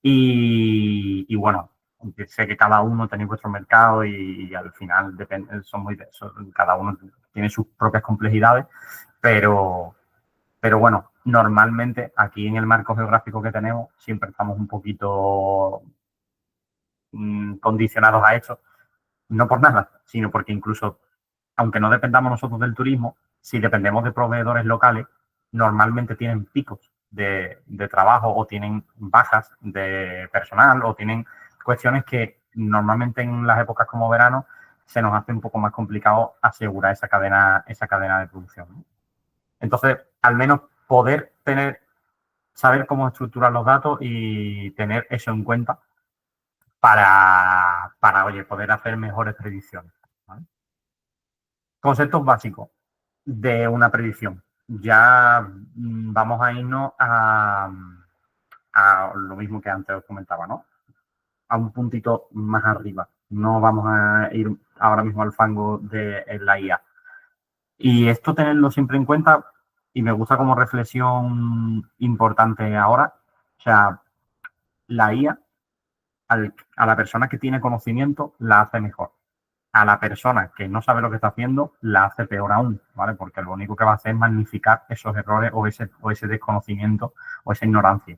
Y bueno, sé que cada uno tiene vuestro mercado y al final depende, cada uno tiene sus propias complejidades, pero, pero bueno, normalmente aquí en el marco geográfico que tenemos siempre estamos un poquito condicionados a esto, no por nada, sino porque incluso, aunque no dependamos nosotros del turismo, si dependemos de proveedores locales, normalmente tienen picos de trabajo o tienen bajas de personal o tienen cuestiones que normalmente en las épocas como verano se nos hace un poco más complicado asegurar esa cadena de producción, ¿no? Entonces, al menos poder saber cómo estructurar los datos y tener eso en cuenta oye, poder hacer mejores predicciones, ¿vale? Conceptos básicos de una predicción. Ya vamos a irnos a lo mismo que antes os comentaba, ¿no? A un puntito más arriba. No vamos a ir ahora mismo al fango de la IA. Y esto tenerlo siempre en cuenta, y me gusta como reflexión importante ahora, o sea, la IA a la persona que tiene conocimiento la hace mejor. A la persona que no sabe lo que está haciendo la hace peor aún, ¿vale? Porque lo único que va a hacer es magnificar esos errores o ese desconocimiento o esa ignorancia.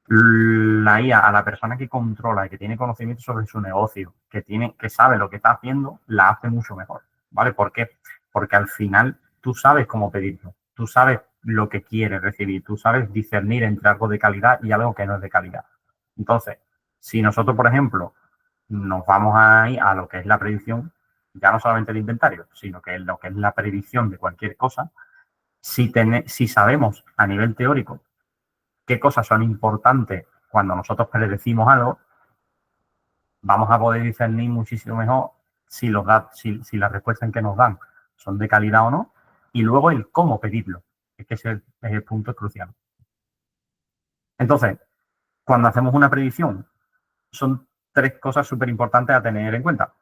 La IA a la persona que controla y que tiene conocimiento sobre su negocio, que sabe lo que está haciendo, la hace mucho mejor, ¿vale? ¿Por qué? Porque al final tú sabes cómo pedirlo, tú sabes lo que quieres recibir, tú sabes discernir entre algo de calidad y algo que no es de calidad. Entonces, si nosotros, por ejemplo, nos vamos a ir a lo que es la predicción, ya no solamente el inventario, sino que lo que es la predicción de cualquier cosa, si sabemos a nivel teórico qué cosas son importantes cuando nosotros predecimos algo, vamos a poder discernir muchísimo mejor si las respuestas que nos dan son de calidad o no, y luego el cómo pedirlo, es que ese es el punto crucial. Entonces, cuando hacemos una predicción, son tres cosas súper importantes a tener en cuenta.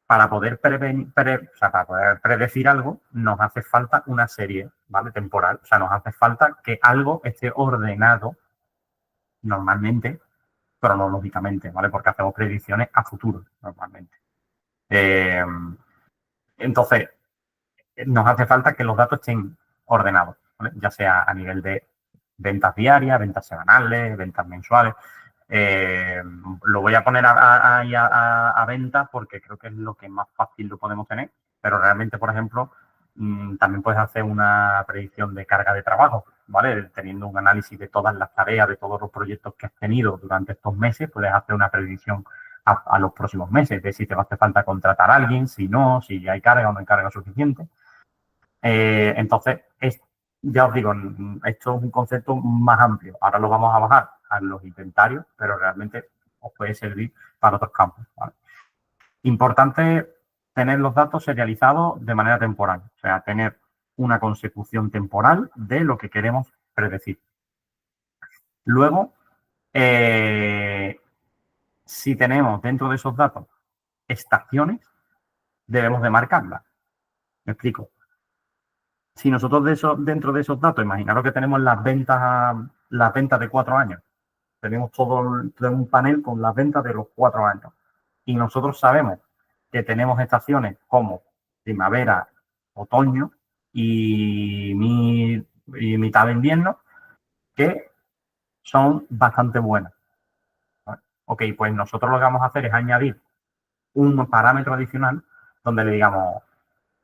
Para poder para poder predecir algo, nos hace falta una serie, ¿vale? Temporal. O sea, nos hace falta que algo esté ordenado normalmente, cronológicamente, ¿vale? Porque hacemos predicciones a futuro, normalmente. Entonces, nos hace falta que los datos estén ordenados, ¿vale? Ya sea a nivel de ventas diarias, ventas semanales, ventas mensuales. Lo voy a poner a venta porque creo que es lo que más fácil lo podemos tener, pero realmente, por ejemplo, también puedes hacer una predicción de carga de trabajo, ¿vale? Teniendo un análisis de todas las tareas, de todos los proyectos que has tenido durante estos meses, puedes hacer una predicción a los próximos meses, de si te va a hacer falta contratar a alguien, si no, si hay carga o no hay carga suficiente. Entonces, ya os digo, esto es un concepto más amplio. Ahora lo vamos a bajar a los inventarios, pero realmente os puede servir para otros campos, ¿vale? Importante tener los datos serializados de manera temporal, o sea, tener una consecución temporal de lo que queremos predecir. Luego, si tenemos dentro de esos datos estaciones, debemos de marcarlas. Me explico. Si nosotros dentro de esos datos, imaginaros que tenemos las ventas de 4 años. Tenemos todo un panel con las ventas de los 4 años. Y nosotros sabemos que tenemos estaciones como primavera, otoño y mitad de invierno que son bastante buenas, ¿vale? Ok, pues nosotros lo que vamos a hacer es añadir un parámetro adicional donde le digamos,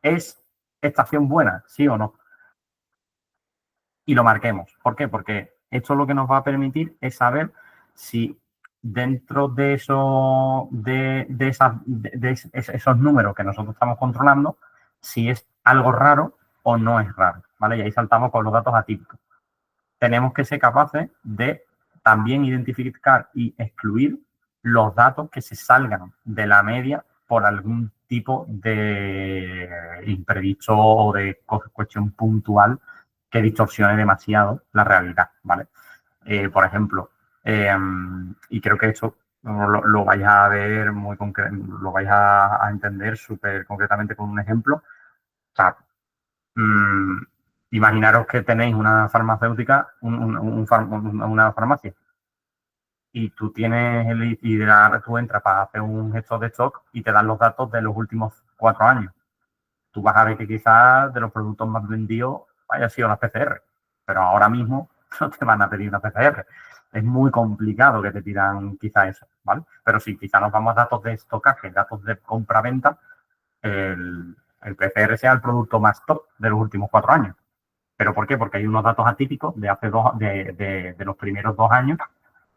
¿es estación buena? ¿Sí o no? Y lo marquemos. ¿Por qué? Porque esto lo que nos va a permitir es saber si dentro de esos números que nosotros estamos controlando, si es algo raro o no es raro, ¿vale? Y ahí saltamos con los datos atípicos. Tenemos que ser capaces de también identificar y excluir los datos que se salgan de la media por algún tipo de imprevisto o de cuestión puntual que distorsione demasiado la realidad, ¿vale? Por ejemplo, y creo que esto lo vais a ver lo vais a entender súper concretamente con un ejemplo. O sea, imaginaros que tenéis una farmacéutica, una farmacia, y tú tú entras para hacer un gestor de stock y te dan los datos de los últimos 4 años. Tú vas a ver que quizás de los productos más vendidos haya sido las PCR, pero ahora mismo no te van a pedir una PCR. Es muy complicado que te pidan quizá eso, ¿vale? Pero si quizá nos vamos a datos de estocaje, datos de compra-venta, el PCR sea el producto más top de los últimos 4 años. ¿Pero por qué? Porque hay unos datos atípicos de hace de los primeros 2 años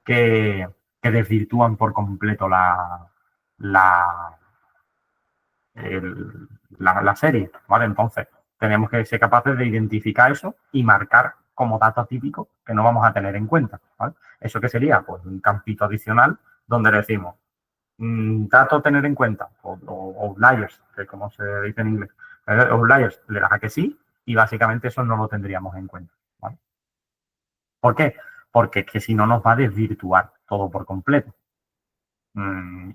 que, que desvirtúan por completo la, la serie, ¿vale? Entonces, tenemos que ser capaces de identificar eso y marcar como dato atípico que no vamos a tener en cuenta, ¿vale? ¿Eso qué sería? Pues un campito adicional donde decimos, dato a tener en cuenta, o outliers, que como se dice en inglés. Outliers, le das a que sí y básicamente eso no lo tendríamos en cuenta, ¿vale? ¿Por qué? Porque es que si no nos va a desvirtuar todo por completo.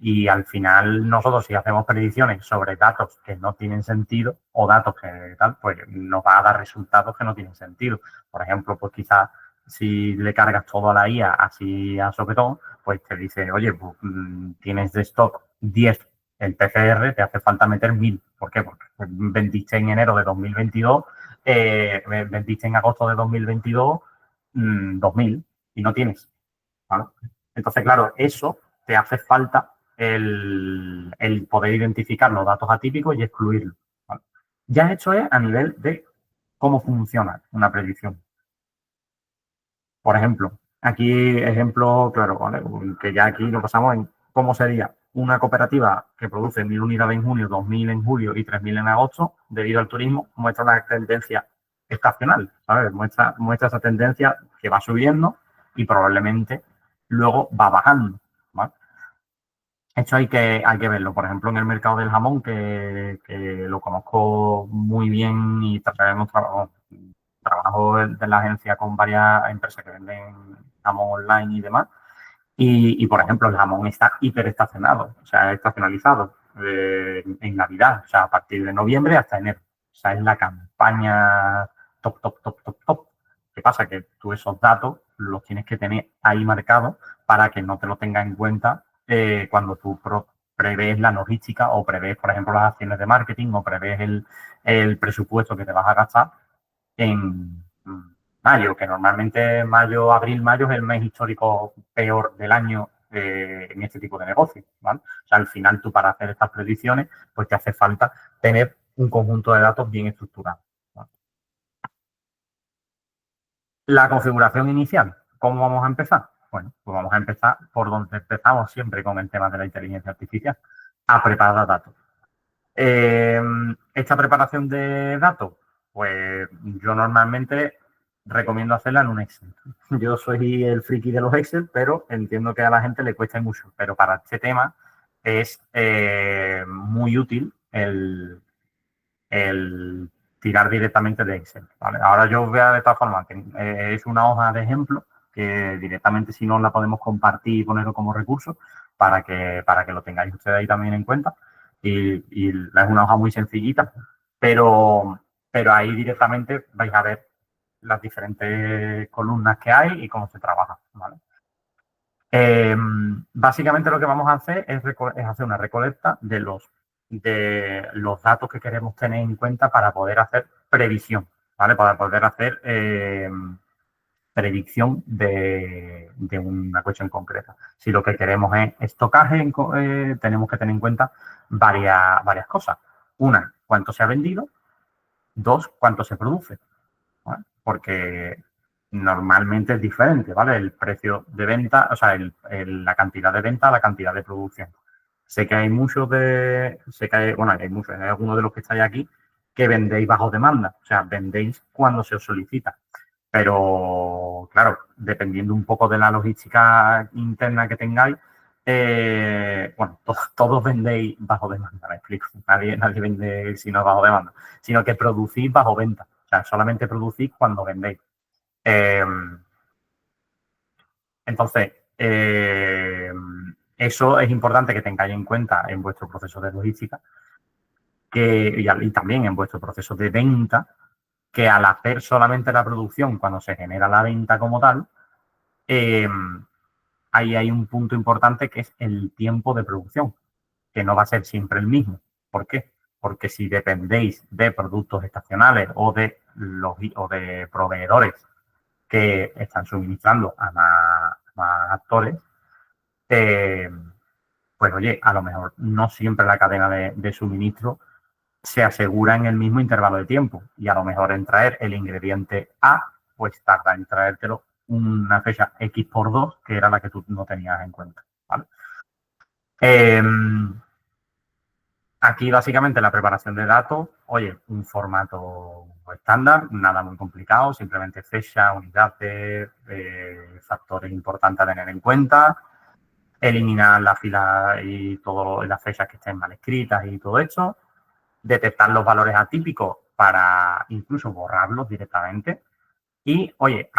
Y al final nosotros si hacemos predicciones sobre datos que no tienen sentido o datos que tal, pues nos va a dar resultados que no tienen sentido. Por ejemplo, pues quizás si le cargas todo a la IA así a sopetón, pues te dice, oye, pues, tienes de stock 10 el PCR, te hace falta meter 1000. ¿Por qué? Porque vendiste en enero de 2022, vendiste en agosto de 2022 2000 y no tienes, ¿vale? Entonces, claro, eso te hace falta el poder identificar los datos atípicos y excluirlos, ¿vale? Ya esto es a nivel de cómo funciona una predicción. Por ejemplo, aquí ejemplo, claro, ¿vale? Que ya aquí lo pasamos en cómo sería una cooperativa que produce 1000 unidades en junio, 2000 en julio y 3000 en agosto, debido al turismo, muestra una tendencia estacional, ¿sabes? Muestra esa tendencia que va subiendo y probablemente luego va bajando, ¿vale? Esto hay que verlo. Por ejemplo, en el mercado del jamón, que lo conozco muy bien y trabajo de la agencia con varias empresas que venden jamón online y demás. Y, por ejemplo, el jamón está hiperestacionado, o sea, estacionalizado en Navidad, o sea, a partir de noviembre hasta enero. O sea, es la campaña top, top, top, top, top. ¿Qué pasa? Que tú esos datos los tienes que tener ahí marcados para que no te lo tenga en cuenta cuando tú prevés la logística o prevés, por ejemplo, las acciones de marketing o prevés el presupuesto que te vas a gastar en mayo, que normalmente mayo, abril, mayo es el mes histórico peor del año en este tipo de negocio, ¿vale? O sea, al final tú para hacer estas predicciones, pues te hace falta tener un conjunto de datos bien estructurado, ¿vale? La configuración inicial, ¿cómo vamos a empezar? Bueno, pues vamos a empezar por donde empezamos siempre con el tema de la inteligencia artificial, a preparar datos. Esta preparación de datos, pues yo normalmente recomiendo hacerla en un Excel. Yo soy el friki de los Excel, pero entiendo que a la gente le cuesta mucho. Pero para este tema es muy útil el tirar directamente de Excel, ¿vale? Ahora yo voy a de esta forma, que es una hoja de ejemplo que directamente si no la podemos compartir y ponerlo como recurso para que lo tengáis ustedes ahí también en cuenta. Y es una hoja muy sencillita, pero ahí directamente vais a ver las diferentes columnas que hay y cómo se trabaja, ¿vale? Básicamente lo que vamos a hacer es hacer una recolecta de los datos que queremos tener en cuenta para poder hacer previsión, ¿vale? Para poder hacer predicción de una cuestión concreta. Si lo que queremos es estocaje, tenemos que tener en cuenta varias cosas. Una, cuánto se ha vendido. Dos, cuánto se produce, ¿vale? Porque normalmente es diferente, ¿vale? El precio de venta, o sea, la cantidad de venta a la cantidad de producción. Sé que hay bueno, hay muchos, hay algunos de los que estáis aquí que vendéis bajo demanda, o sea, vendéis cuando se os solicita. Pero, claro, dependiendo un poco de la logística interna que tengáis, bueno, todos vendéis bajo demanda, me explico. Nadie vende si no es bajo demanda, sino que producís bajo venta. O sea, solamente producís cuando vendéis. Eh, entonces, eso es importante que tengáis en cuenta en vuestro proceso de logística y también en vuestro proceso de venta, que al hacer solamente la producción, cuando se genera la venta como tal, eh, ahí hay un punto importante que es el tiempo de producción, que no va a ser siempre el mismo. ¿Por qué? Porque si dependéis de productos estacionales o de proveedores que están suministrando a más actores, pues oye, a lo mejor no siempre la cadena de suministro se asegura en el mismo intervalo de tiempo. Y a lo mejor en traer el ingrediente A, pues tarda en traértelo una fecha X por 2, que era la que tú no tenías en cuenta, ¿vale? Aquí básicamente la preparación de datos, oye, un formato estándar, nada muy complicado, simplemente fecha, unidades, factores importantes a tener en cuenta, eliminar la fila y todas las fechas que estén mal escritas y todo eso, detectar los valores atípicos para incluso borrarlos directamente y, oye,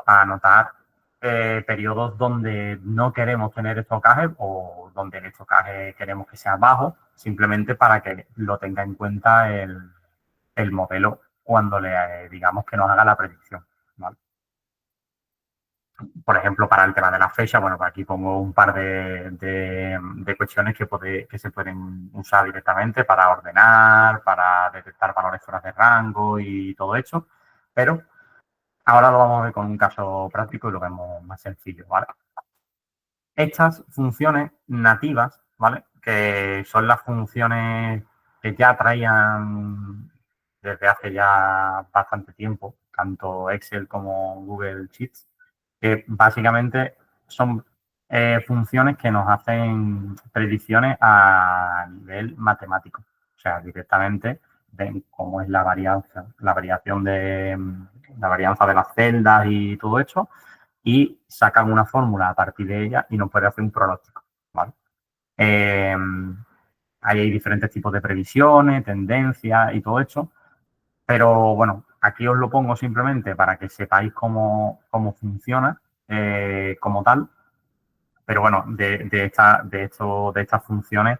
anotar periodos donde no queremos tener estocaje o donde el estocaje queremos que sea bajo, simplemente para que lo tenga en cuenta el modelo cuando le digamos que nos haga la predicción, ¿vale? Por ejemplo, para el tema de la fecha, bueno, pues aquí pongo un par de cuestiones que se pueden usar directamente para ordenar, para detectar valores fuera de rango y todo eso, pero ahora lo vamos a ver con un caso práctico y lo vemos más sencillo, ¿vale? Estas funciones nativas, ¿vale? Que son las funciones que ya traían desde hace ya bastante tiempo, tanto Excel como Google Sheets, que básicamente son funciones que nos hacen predicciones a nivel matemático. O sea, directamente ven cómo es la variación la varianza de las celdas y todo esto, y sacan una fórmula a partir de ella y nos puede hacer un pronóstico, ¿vale? Ahí hay diferentes tipos de previsiones, tendencias y todo esto, pero bueno, aquí os lo pongo simplemente para que sepáis cómo funciona como tal. Pero bueno, de estas funciones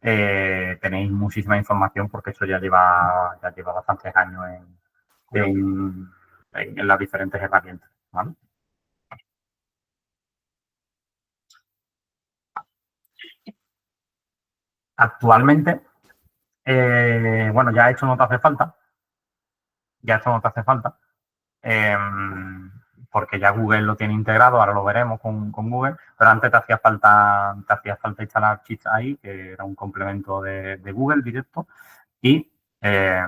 tenéis muchísima información porque esto ya lleva bastantes años en las diferentes herramientas, ¿vale? Actualmente, bueno, ya esto no te hace falta, ya esto no te hace falta, eh, porque ya Google lo tiene integrado, ahora lo veremos con Google, pero antes te hacía falta instalar Sheets ahí, que era un complemento de Google directo, y, eh,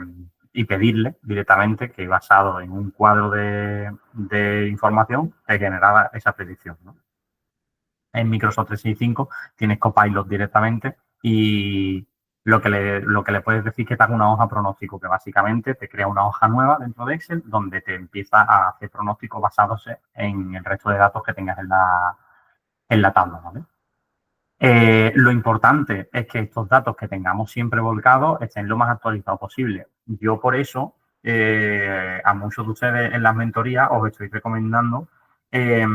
y pedirle directamente que basado en un cuadro de información te generaba esa predicción, ¿no? En Microsoft 365 tienes Copilot directamente y lo que le puedes decir es que te haga una hoja pronóstico, que básicamente te crea una hoja nueva dentro de Excel donde te empieza a hacer pronósticos basados en el resto de datos que tengas en la tabla, ¿vale? Lo importante es que estos datos que tengamos siempre volcados estén lo más actualizados posible. Yo por eso, a muchos de ustedes en las mentorías os estoy recomendando eh,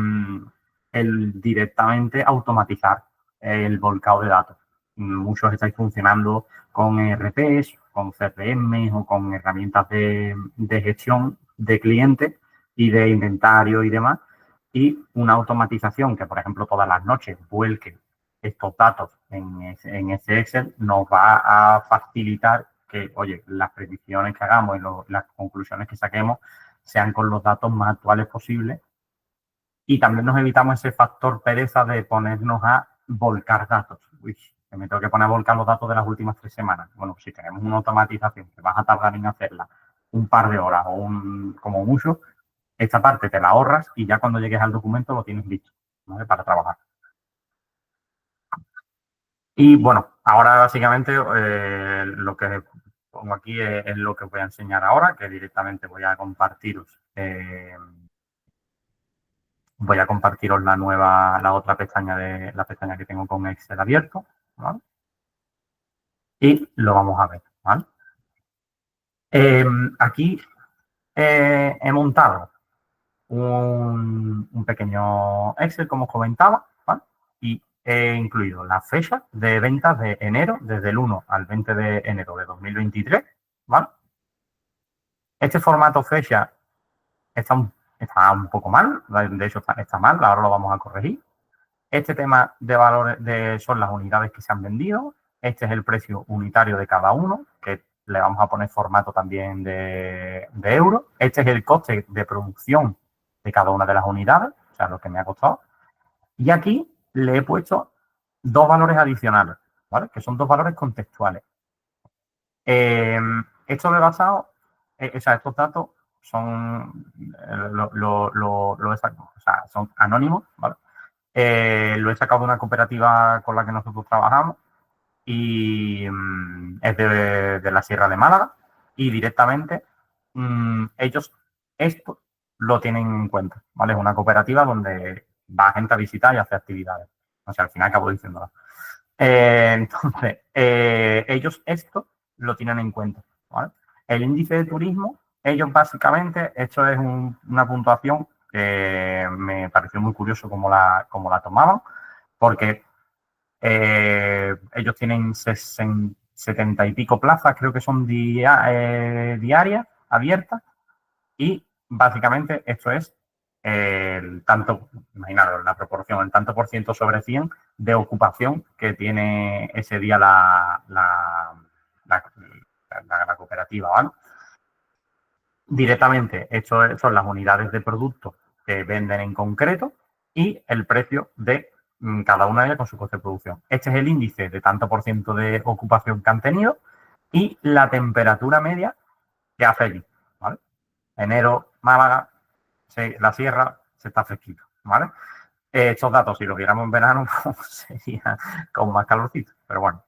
el directamente automatizar el volcado de datos. Muchos estáis funcionando con ERPs, con CRM o con herramientas de gestión de clientes y de inventario y demás. Y una automatización que, por ejemplo, todas las noches vuelque estos datos en ese Excel nos va a facilitar que, oye, las predicciones que hagamos y las conclusiones que saquemos sean con los datos más actuales posibles. Y también nos evitamos ese factor pereza de ponernos a volcar datos. Uy, que me tengo que poner a volcar los datos de las últimas 3 semanas. Bueno, si tenemos una automatización que vas a tardar en hacerla un par de horas o como mucho, esta parte te la ahorras y ya cuando llegues al documento lo tienes listo, ¿vale? Para trabajar. Y bueno, ahora básicamente lo que pongo aquí es lo que voy a enseñar ahora, que directamente voy a compartiros la otra pestaña la pestaña que tengo con Excel abierto, ¿vale? Y lo vamos a ver, ¿vale? Aquí he montado un pequeño Excel, como os comentaba, ¿vale? Y he incluido la fecha de ventas de enero, desde el 1 al 20 de enero de 2023, ¿vale? Este formato fecha está un poco mal, de hecho está mal, ahora lo vamos a corregir. Este tema de valores son las unidades que se han vendido. Este es el precio unitario de cada uno, que le vamos a poner formato también de euros. Este es el coste de producción de cada una de las unidades, o sea, lo que me ha costado. Y aquí le he puesto dos valores adicionales, ¿vale? Que son dos valores contextuales. Esto lo he basado, o sea, estos datos son, lo he sacado, o sea, son anónimos, ¿vale? Lo he sacado de una cooperativa con la que nosotros trabajamos y es de la Sierra de Málaga y directamente ellos esto lo tienen en cuenta, ¿vale? Es una cooperativa donde va gente a visitar y hace actividades. O sea, al final acabo diciéndolo. Entonces, ellos esto lo tienen en cuenta, ¿vale? El índice de turismo, ellos básicamente, esto es una puntuación que me pareció muy curioso cómo la tomaban, porque ellos tienen 70 y pico plazas, creo que son diarias, abiertas, y básicamente esto es el tanto, imaginaros la proporción, el tanto por ciento sobre 100 de ocupación que tiene ese día la cooperativa, ¿vale? Directamente, esto son las unidades de producto que venden en concreto y el precio de cada una de ellas con su coste de producción. Este es el índice de tanto por ciento de ocupación que han tenido y la temperatura media que hace allí, ¿vale? Enero, Málaga, la sierra, se está fresquito, ¿vale? Estos datos, si los viéramos en verano, pues, sería con más calorcito, pero bueno.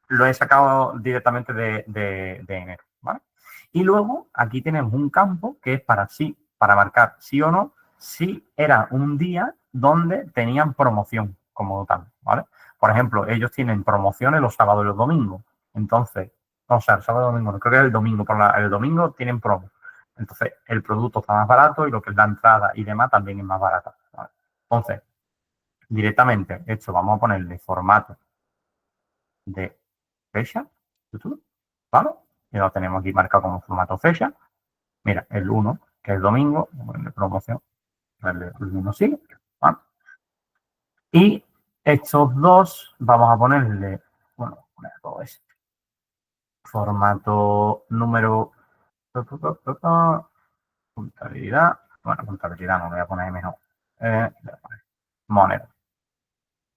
Lo he sacado directamente de enero, ¿vale? Y luego aquí tenemos un campo que es para marcar sí o no, si era un día donde tenían promoción como tal, ¿vale? Por ejemplo, ellos tienen promociones los sábados y los domingos. Entonces, o sea, el sábado y domingo, no, creo que es el domingo, el domingo tienen promo. Entonces, el producto está más barato y lo que es la entrada y demás también es más barata, ¿vale? Entonces, directamente, esto vamos a ponerle formato de fecha, YouTube, ¿vale? Y lo tenemos aquí marcado como formato fecha. Mira, el 1, que es domingo, de promoción, el 1 sí, ¿vale? Y estos dos vamos a ponerle, bueno, poner todo esto. Formato número, contabilidad, bueno, contabilidad no, lo voy a poner mejor. Moneda.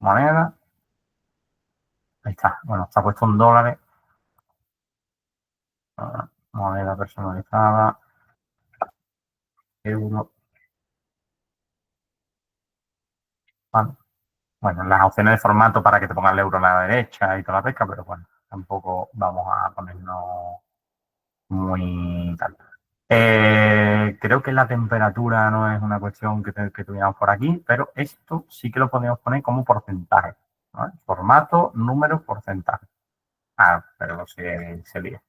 Moneda. Ahí está. Bueno, está puesto en dólares. Moneda personalizada. Euro. Vale. Bueno, las opciones de formato para que te ponga el euro a la derecha y toda la pesca, pero bueno, tampoco vamos a ponernos muy tal. Creo que la temperatura no es una cuestión que tuviéramos por aquí, pero esto sí que lo podemos poner como porcentaje, ¿vale? Formato, número, porcentaje. Ah, pero se lía.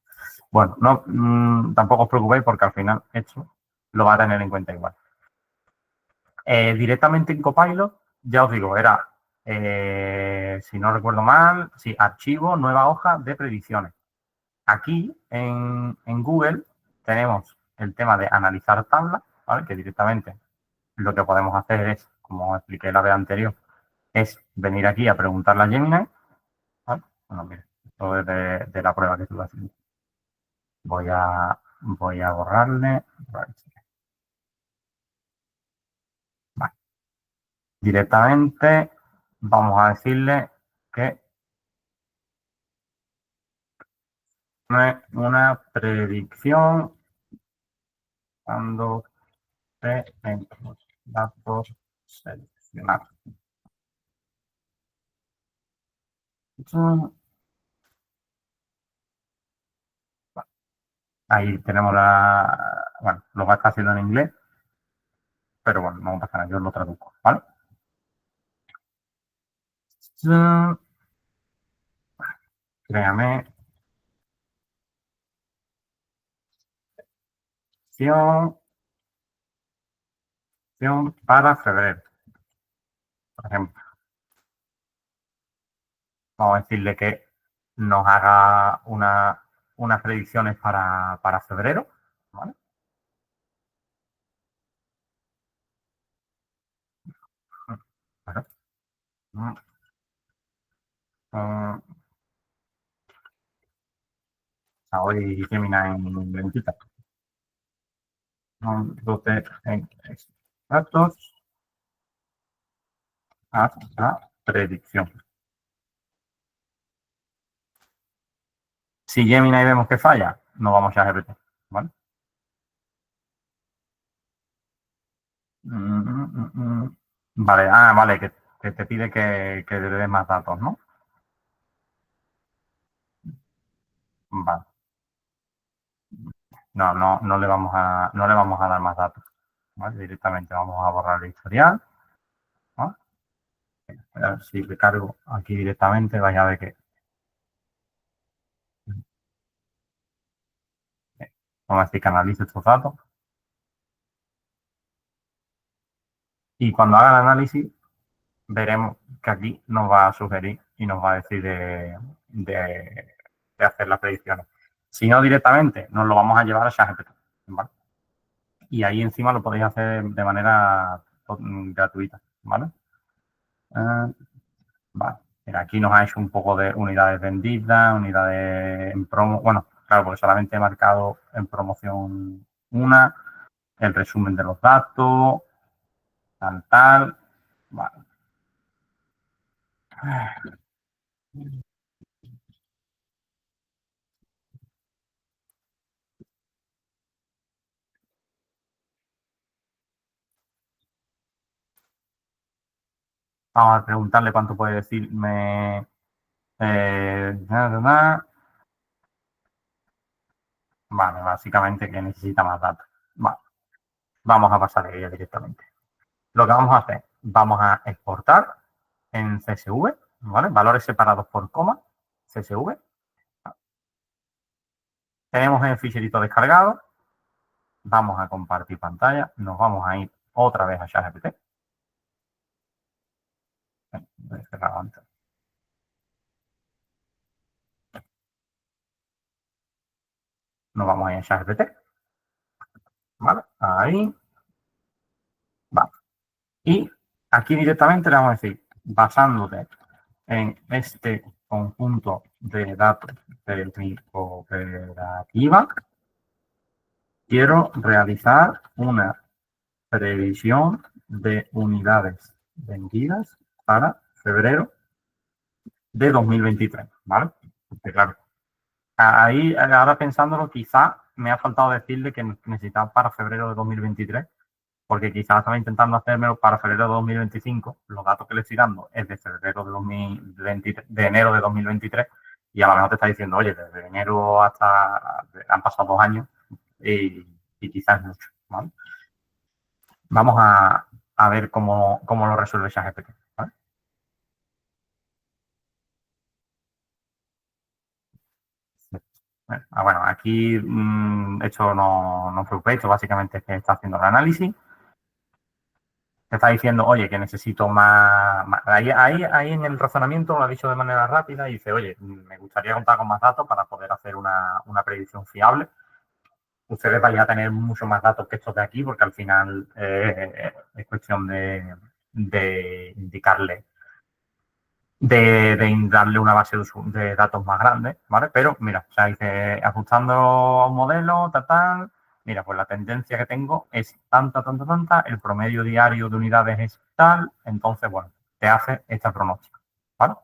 Bueno, no, tampoco os preocupéis porque al final esto lo va a tener en cuenta igual. Directamente en Copilot, ya os digo, era, si no recuerdo mal, sí, archivo, nueva hoja de predicciones. Aquí en Google tenemos el tema de analizar tablas, ¿vale? Que directamente lo que podemos hacer es, como expliqué la vez anterior, es venir aquí a preguntarle a Gemini, ¿vale? Bueno, mira, esto es de la prueba que estuve haciendo. Voy a borrarle. Vale. Directamente vamos a decirle que una predicción cuando se ven los datos seleccionados. Ahí tenemos bueno, lo va a estar haciendo en inglés, pero bueno, no pasa nada, yo lo traduzco, ¿vale? Créame, para febrero, por ejemplo. Vamos a decirle que nos haga unas predicciones para febrero, ¿vale? Claro. Hoy termina en lentita. Entonces, en datos hasta predicción. Si Gemini vemos que falla, nos vamos a GPT, ¿vale? Vale, vale, que te pide que le des más datos, ¿no? Vale. No le vamos a dar más datos, ¿vale? Directamente vamos a borrar el historial, ¿no? A ver si le cargo aquí directamente, vais a ver que vamos a decir que analice estos datos y cuando haga el análisis veremos que aquí nos va a sugerir y nos va a decir de hacer las predicciones. Si no directamente, nos lo vamos a llevar a ChatGPT, ¿vale? Y ahí encima lo podéis hacer de manera gratuita, ¿vale? Ah, vale. Mira, aquí nos ha hecho un poco de unidades vendidas, unidades en promo. Bueno, claro, porque solamente he marcado en promoción una, el resumen de los datos, tal. Vale. Vamos a preguntarle cuánto puede decirme. Nada. Vale, básicamente que necesita más datos. Vale, vamos a pasar a ella directamente. Lo que vamos a hacer, vamos a exportar en CSV, ¿vale? Valores separados por coma, CSV. Tenemos el ficherito descargado. Vamos a compartir pantalla. Nos vamos a ir otra vez a ChatGPT. Nos vamos a ir a ChatGPT. ¿Vale? Ahí. Vale. Y aquí directamente le vamos a decir, basándote en este conjunto de datos de mi cooperativa, quiero realizar una previsión de unidades vendidas para febrero de 2023, ¿vale? Porque, claro, ahí, ahora pensándolo, quizá me ha faltado decirle que necesitaba para febrero de 2023, porque quizás estaba intentando hacérmelo para febrero de 2025. Los datos que le estoy dando es de febrero de 2023, de enero de 2023, y a lo mejor te está diciendo, oye, desde enero hasta han pasado 2 años y quizás mucho, ¿vale? Vamos a ver cómo lo resuelve ChatGPT, ¿vale? Bueno, aquí esto no os preocupéis, esto básicamente es que está haciendo el análisis. Te está diciendo, oye, que necesito más. Ahí en el razonamiento lo ha dicho de manera rápida y dice, oye, me gustaría contar con más datos para poder hacer una predicción fiable. Ustedes vayan a tener mucho más datos que estos de aquí, porque al final es cuestión de indicarle, de darle una base de datos más grande, ¿vale? Pero mira, o sea, dice, ajustando a un modelo, tal. Mira, pues la tendencia que tengo es tanta, el promedio diario de unidades es tal, entonces, bueno, te hace esta pronóstica, ¿vale?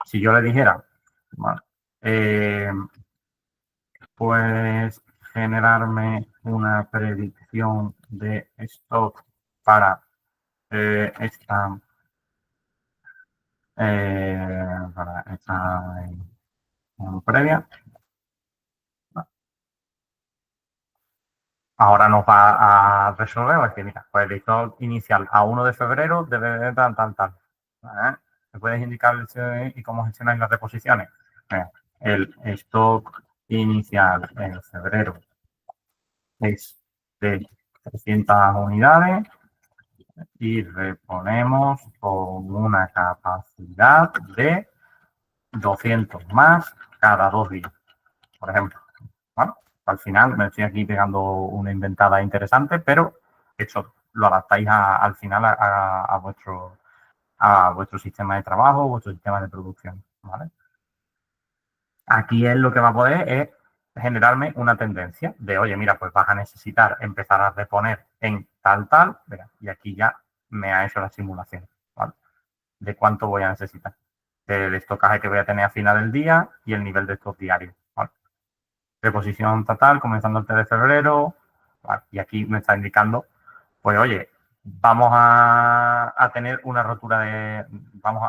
Si yo le dijera, ¿vale? Pues generarme una predicción de stock para esta previa. Ahora nos va a resolver, va a decir, mira, pues el stock inicial a 1 de febrero debe de tal. ¿Vale? ¿Me puedes indicar y cómo gestionáis las reposiciones? El stock inicial en febrero es de 300 unidades y reponemos con una capacidad de 200 más cada 2 días, por ejemplo. Bueno, al final me estoy aquí pegando una inventada interesante, pero eso lo adaptáis al final a vuestro sistema de trabajo, vuestro sistema de producción, ¿vale? Aquí es lo que va a poder es generarme una tendencia de, oye, mira, pues vas a necesitar empezar a reponer en tal, mira, y aquí ya me ha hecho la simulación, ¿vale? De cuánto voy a necesitar, del estocaje que voy a tener a final del día y el nivel de stock diario, ¿vale? Reposición total, comenzando el 3 de febrero. Vale, y aquí me está indicando, pues oye, vamos a tener una rotura de... Vale,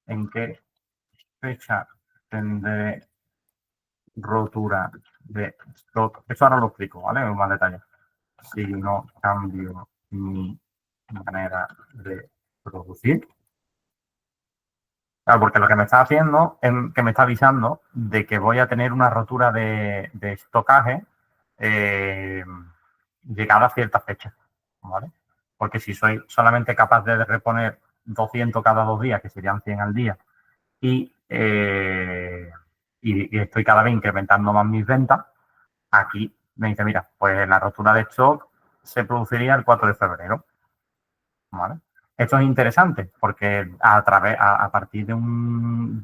¿en qué fecha tendré rotura de stock? Eso ahora lo explico, ¿vale? En más detalle. Si no cambio mi manera de producir. Claro, porque lo que me está haciendo es que me está avisando de que voy a tener una rotura de estocaje llegada a cierta fecha, ¿vale? Porque si soy solamente capaz de reponer 200 cada 2 días, que serían 100 al día, y estoy cada vez incrementando más mis ventas, aquí me dice, mira, pues la rotura de stock se produciría el 4 de febrero, ¿vale? Esto es interesante porque a partir de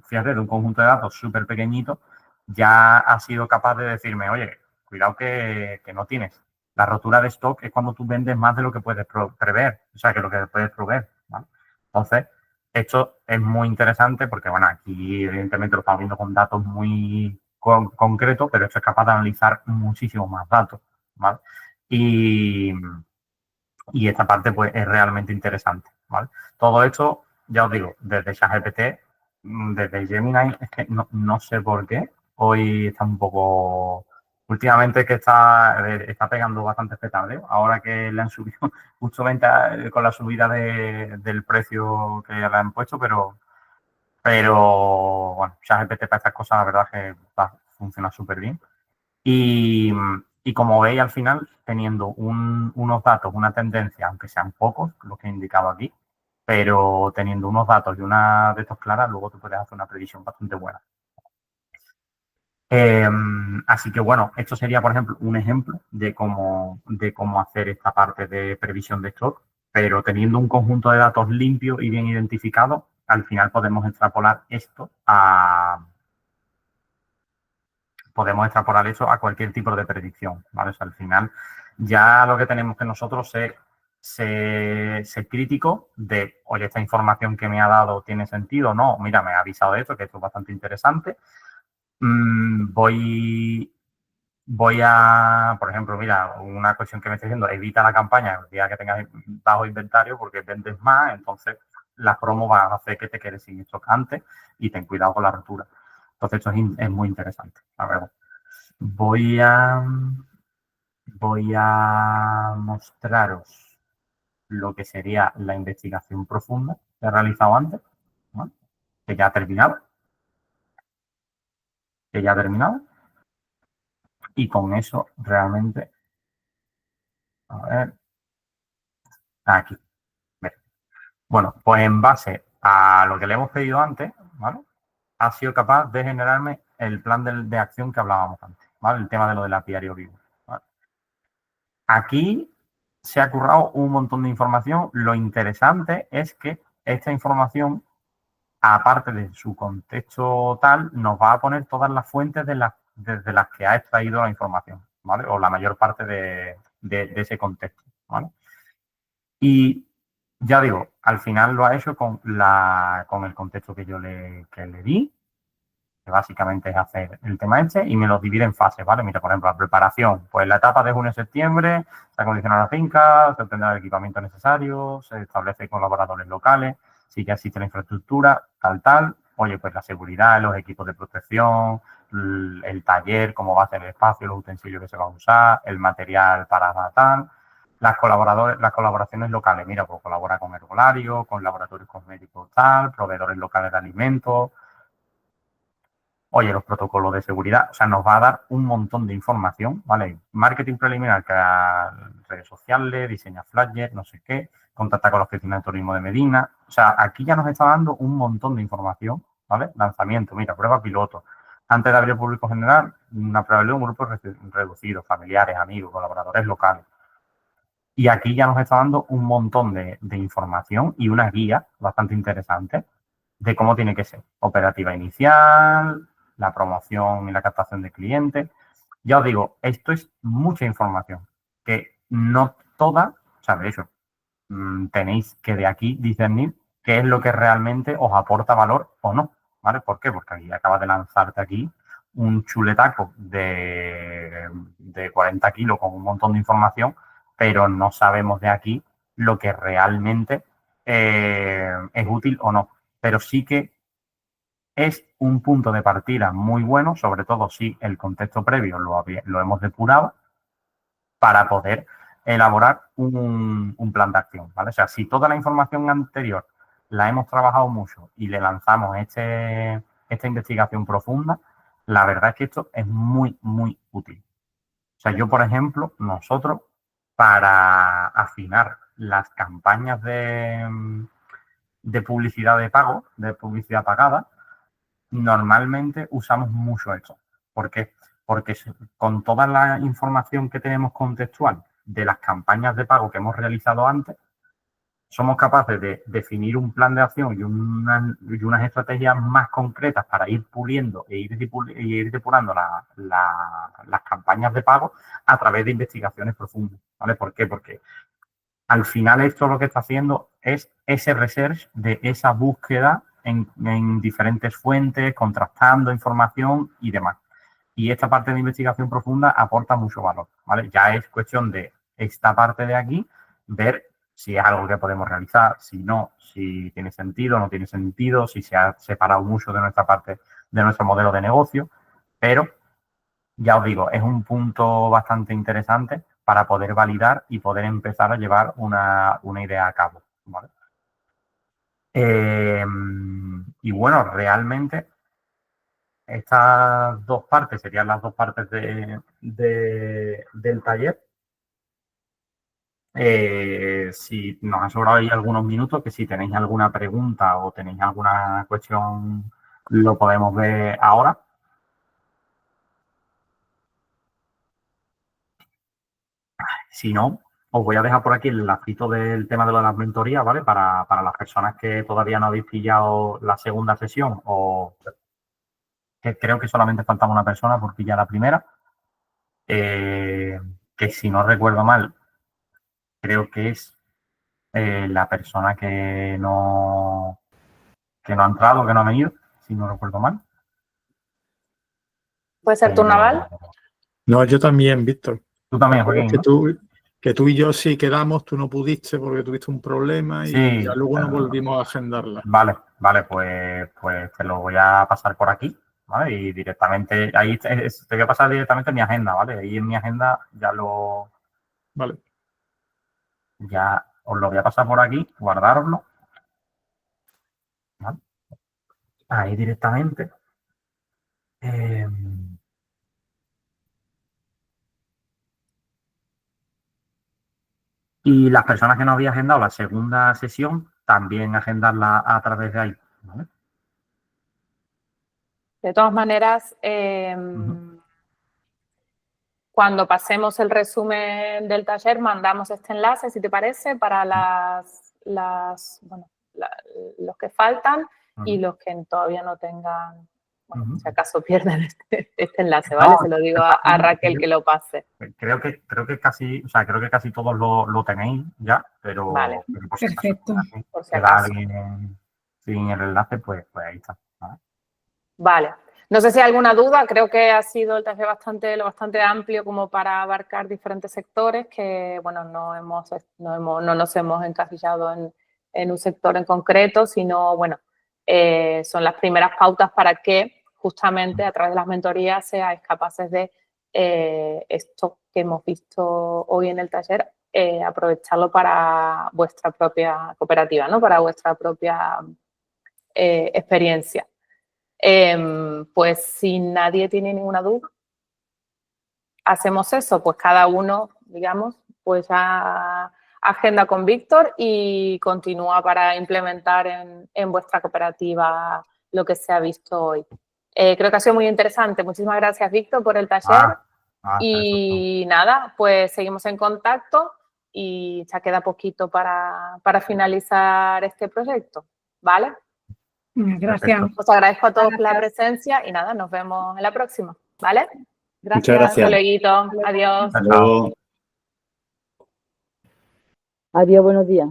fíjate, de un conjunto de datos súper pequeñito, ya ha sido capaz de decirme, oye, cuidado que no tienes. La rotura de stock es cuando tú vendes más de lo que puedes prever, o sea, que lo que puedes proveer, ¿vale? Entonces, esto es muy interesante porque, bueno, aquí evidentemente lo estamos viendo con datos muy concretos, pero esto es capaz de analizar muchísimos más datos, ¿vale? Y esta parte pues es realmente interesante, ¿vale? Todo esto, ya os digo, desde ChatGPT, desde Gemini, es que no sé por qué, hoy está un poco, últimamente es que está pegando bastante espectacle, ahora que le han subido mucho venta con la subida del precio que le han puesto, pero bueno, ChatGPT para estas cosas la verdad es que funciona súper bien. Y como veis al final, teniendo unos datos, una tendencia, aunque sean pocos, lo que he indicado aquí, pero teniendo unos datos y una de estos claras, luego tú puedes hacer una previsión bastante buena. Así que bueno, esto sería, por ejemplo, un ejemplo de cómo hacer esta parte de previsión de stock, pero teniendo un conjunto de datos limpio y bien identificado, al final podemos extrapolar eso a cualquier tipo de predicción, ¿vale? O sea, al final ya lo que tenemos que nosotros es ser crítico de, oye, esta información que me ha dado tiene sentido, no, mira, me ha avisado de esto, que esto es bastante interesante. Voy a, por ejemplo, mira, una cuestión que me está diciendo, evita la campaña el día que tengas bajo inventario porque vendes más, entonces las promos van a hacer que te quedes sin stock antes y ten cuidado con la rotura. Entonces esto es muy interesante, la verdad. Voy a, voy a mostraros lo que sería la investigación profunda que he realizado antes, ¿no? Que ya ha terminado, y con eso realmente, a ver, aquí. Bueno, pues en base a lo que le hemos pedido antes, ¿vale? Ha sido capaz de generarme el plan de acción que hablábamos antes, ¿vale? El tema de lo del apiario vivo, ¿vale? Aquí se ha currado un montón de información. Lo interesante es que esta información, aparte de su contexto tal, nos va a poner todas las fuentes desde las que ha extraído la información, ¿vale? O la mayor parte de ese contexto, ¿vale? Y ya digo, al final lo ha hecho con el contexto que le di, que básicamente es hacer el tema este, y me lo divide en fases, ¿vale? Mira, por ejemplo, la preparación. Pues la etapa de junio a septiembre, se acondiciona la finca, se obtendrá el equipamiento necesario, se establece colaboradores locales, si ya existe la infraestructura, tal. Oye, pues la seguridad, los equipos de protección, el taller, cómo va a ser el espacio, los utensilios que se van a usar, el material para tal. Las colaboraciones locales, mira, pues colabora con herbolarios, con laboratorios cosméticos tal, proveedores locales de alimentos. Oye, los protocolos de seguridad, o sea, nos va a dar un montón de información, ¿vale? Marketing preliminar, crea redes sociales, diseña flyers, no sé qué, contacta con la oficina de turismo de Medina. O sea, aquí ya nos está dando un montón de información, ¿vale? Lanzamiento, mira, prueba piloto. Antes de abrir al público general, una prueba de un grupo reducido, familiares, amigos, colaboradores locales. Y aquí ya nos está dando un montón de información y una guía bastante interesante de cómo tiene que ser. Operativa inicial, la promoción y la captación de clientes. Ya os digo, esto es mucha información que no toda, o sea, de hecho, tenéis que de aquí discernir qué es lo que realmente os aporta valor o no, ¿vale? ¿Por qué? Porque aquí acabas de lanzarte aquí un chuletaco de 40 kilos con un montón de información, pero no sabemos de aquí lo que realmente es útil o no. Pero sí que es un punto de partida muy bueno, sobre todo si el contexto previo lo hemos depurado para poder elaborar un plan de acción, ¿vale? O sea, si toda la información anterior la hemos trabajado mucho y le lanzamos esta investigación profunda, la verdad es que esto es muy, muy útil. O sea, yo, por ejemplo, nosotros, para afinar las campañas de publicidad de pago, de publicidad pagada, normalmente usamos mucho esto. ¿Por qué? Porque con toda la información que tenemos contextual de las campañas de pago que hemos realizado antes, somos capaces de definir un plan de acción y unas estrategias más concretas para ir puliendo e ir depurando las campañas de pago a través de investigaciones profundas. ¿Vale? ¿Por qué? Porque al final esto lo que está haciendo es ese research de esa búsqueda en diferentes fuentes, contrastando información y demás. Y esta parte de investigación profunda aporta mucho valor, ¿vale? Ya es cuestión de esta parte de aquí, ver si es algo que podemos realizar, si no, si tiene sentido, no tiene sentido, si se ha separado mucho de nuestra parte, de nuestro modelo de negocio, pero ya os digo, es un punto bastante interesante para poder validar y poder empezar a llevar una idea a cabo, ¿vale? Y bueno, realmente estas dos partes serían las dos partes del taller. Si nos han sobrado ahí algunos minutos, que si tenéis alguna pregunta o tenéis alguna cuestión, lo podemos ver ahora. Si no, os voy a dejar por aquí el lacito del tema de las mentorías, ¿vale? Para las personas que todavía no habéis pillado la segunda sesión o que creo que solamente faltaba una persona por pillar la primera. Que si no recuerdo mal, creo que es la persona que no ha entrado, que no ha venido, si no recuerdo mal. ¿Puede ser tu naval? No, yo también, Víctor. Tú también, Joaquín, ¿no? Que tú y yo sí quedamos, tú no pudiste porque tuviste un problema y Sí, ya luego nos volvimos a agendarla. Vale, pues te lo voy a pasar por aquí, ¿vale? Y directamente, ahí te voy a pasar directamente mi agenda, ¿vale? Ahí en mi agenda Vale. Ya os lo voy a pasar por aquí, guardároslo, ¿vale? Ahí directamente. Y las personas que no habían agendado la segunda sesión, también agendarla a través de ahí, ¿vale? De todas maneras, cuando pasemos el resumen del taller, mandamos este enlace, si te parece, para los que faltan y los que todavía no tengan, bueno, si acaso pierden este enlace, ¿vale? Se lo digo a Raquel que lo pase. Creo que casi, o sea, creo que casi todos lo tenéis ya, pero, vale. Pero por si acaso, perfecto. Por si acaso. Alguien sin el enlace, pues ahí está, ¿vale? Vale. No sé si hay alguna duda, creo que ha sido el taller lo bastante amplio como para abarcar diferentes sectores que, bueno, no nos hemos encasillado en un sector en concreto, sino, bueno, son las primeras pautas para que justamente a través de las mentorías seáis capaces de esto que hemos visto hoy en el taller, aprovecharlo para vuestra propia cooperativa, ¿no? Para vuestra propia experiencia. Pues si nadie tiene ninguna duda, hacemos eso, pues cada uno, digamos, pues ya agenda con Víctor y continúa para implementar en vuestra cooperativa lo que se ha visto hoy. Creo que ha sido muy interesante. Muchísimas gracias, Víctor, por el taller. Y nada, pues seguimos en contacto y ya queda poquito para finalizar este proyecto, ¿vale? Gracias. Os agradezco a todos la presencia y nada, nos vemos en la próxima, ¿vale? Muchas gracias. Hasta luego. Adiós. Chao. Adiós, buenos días.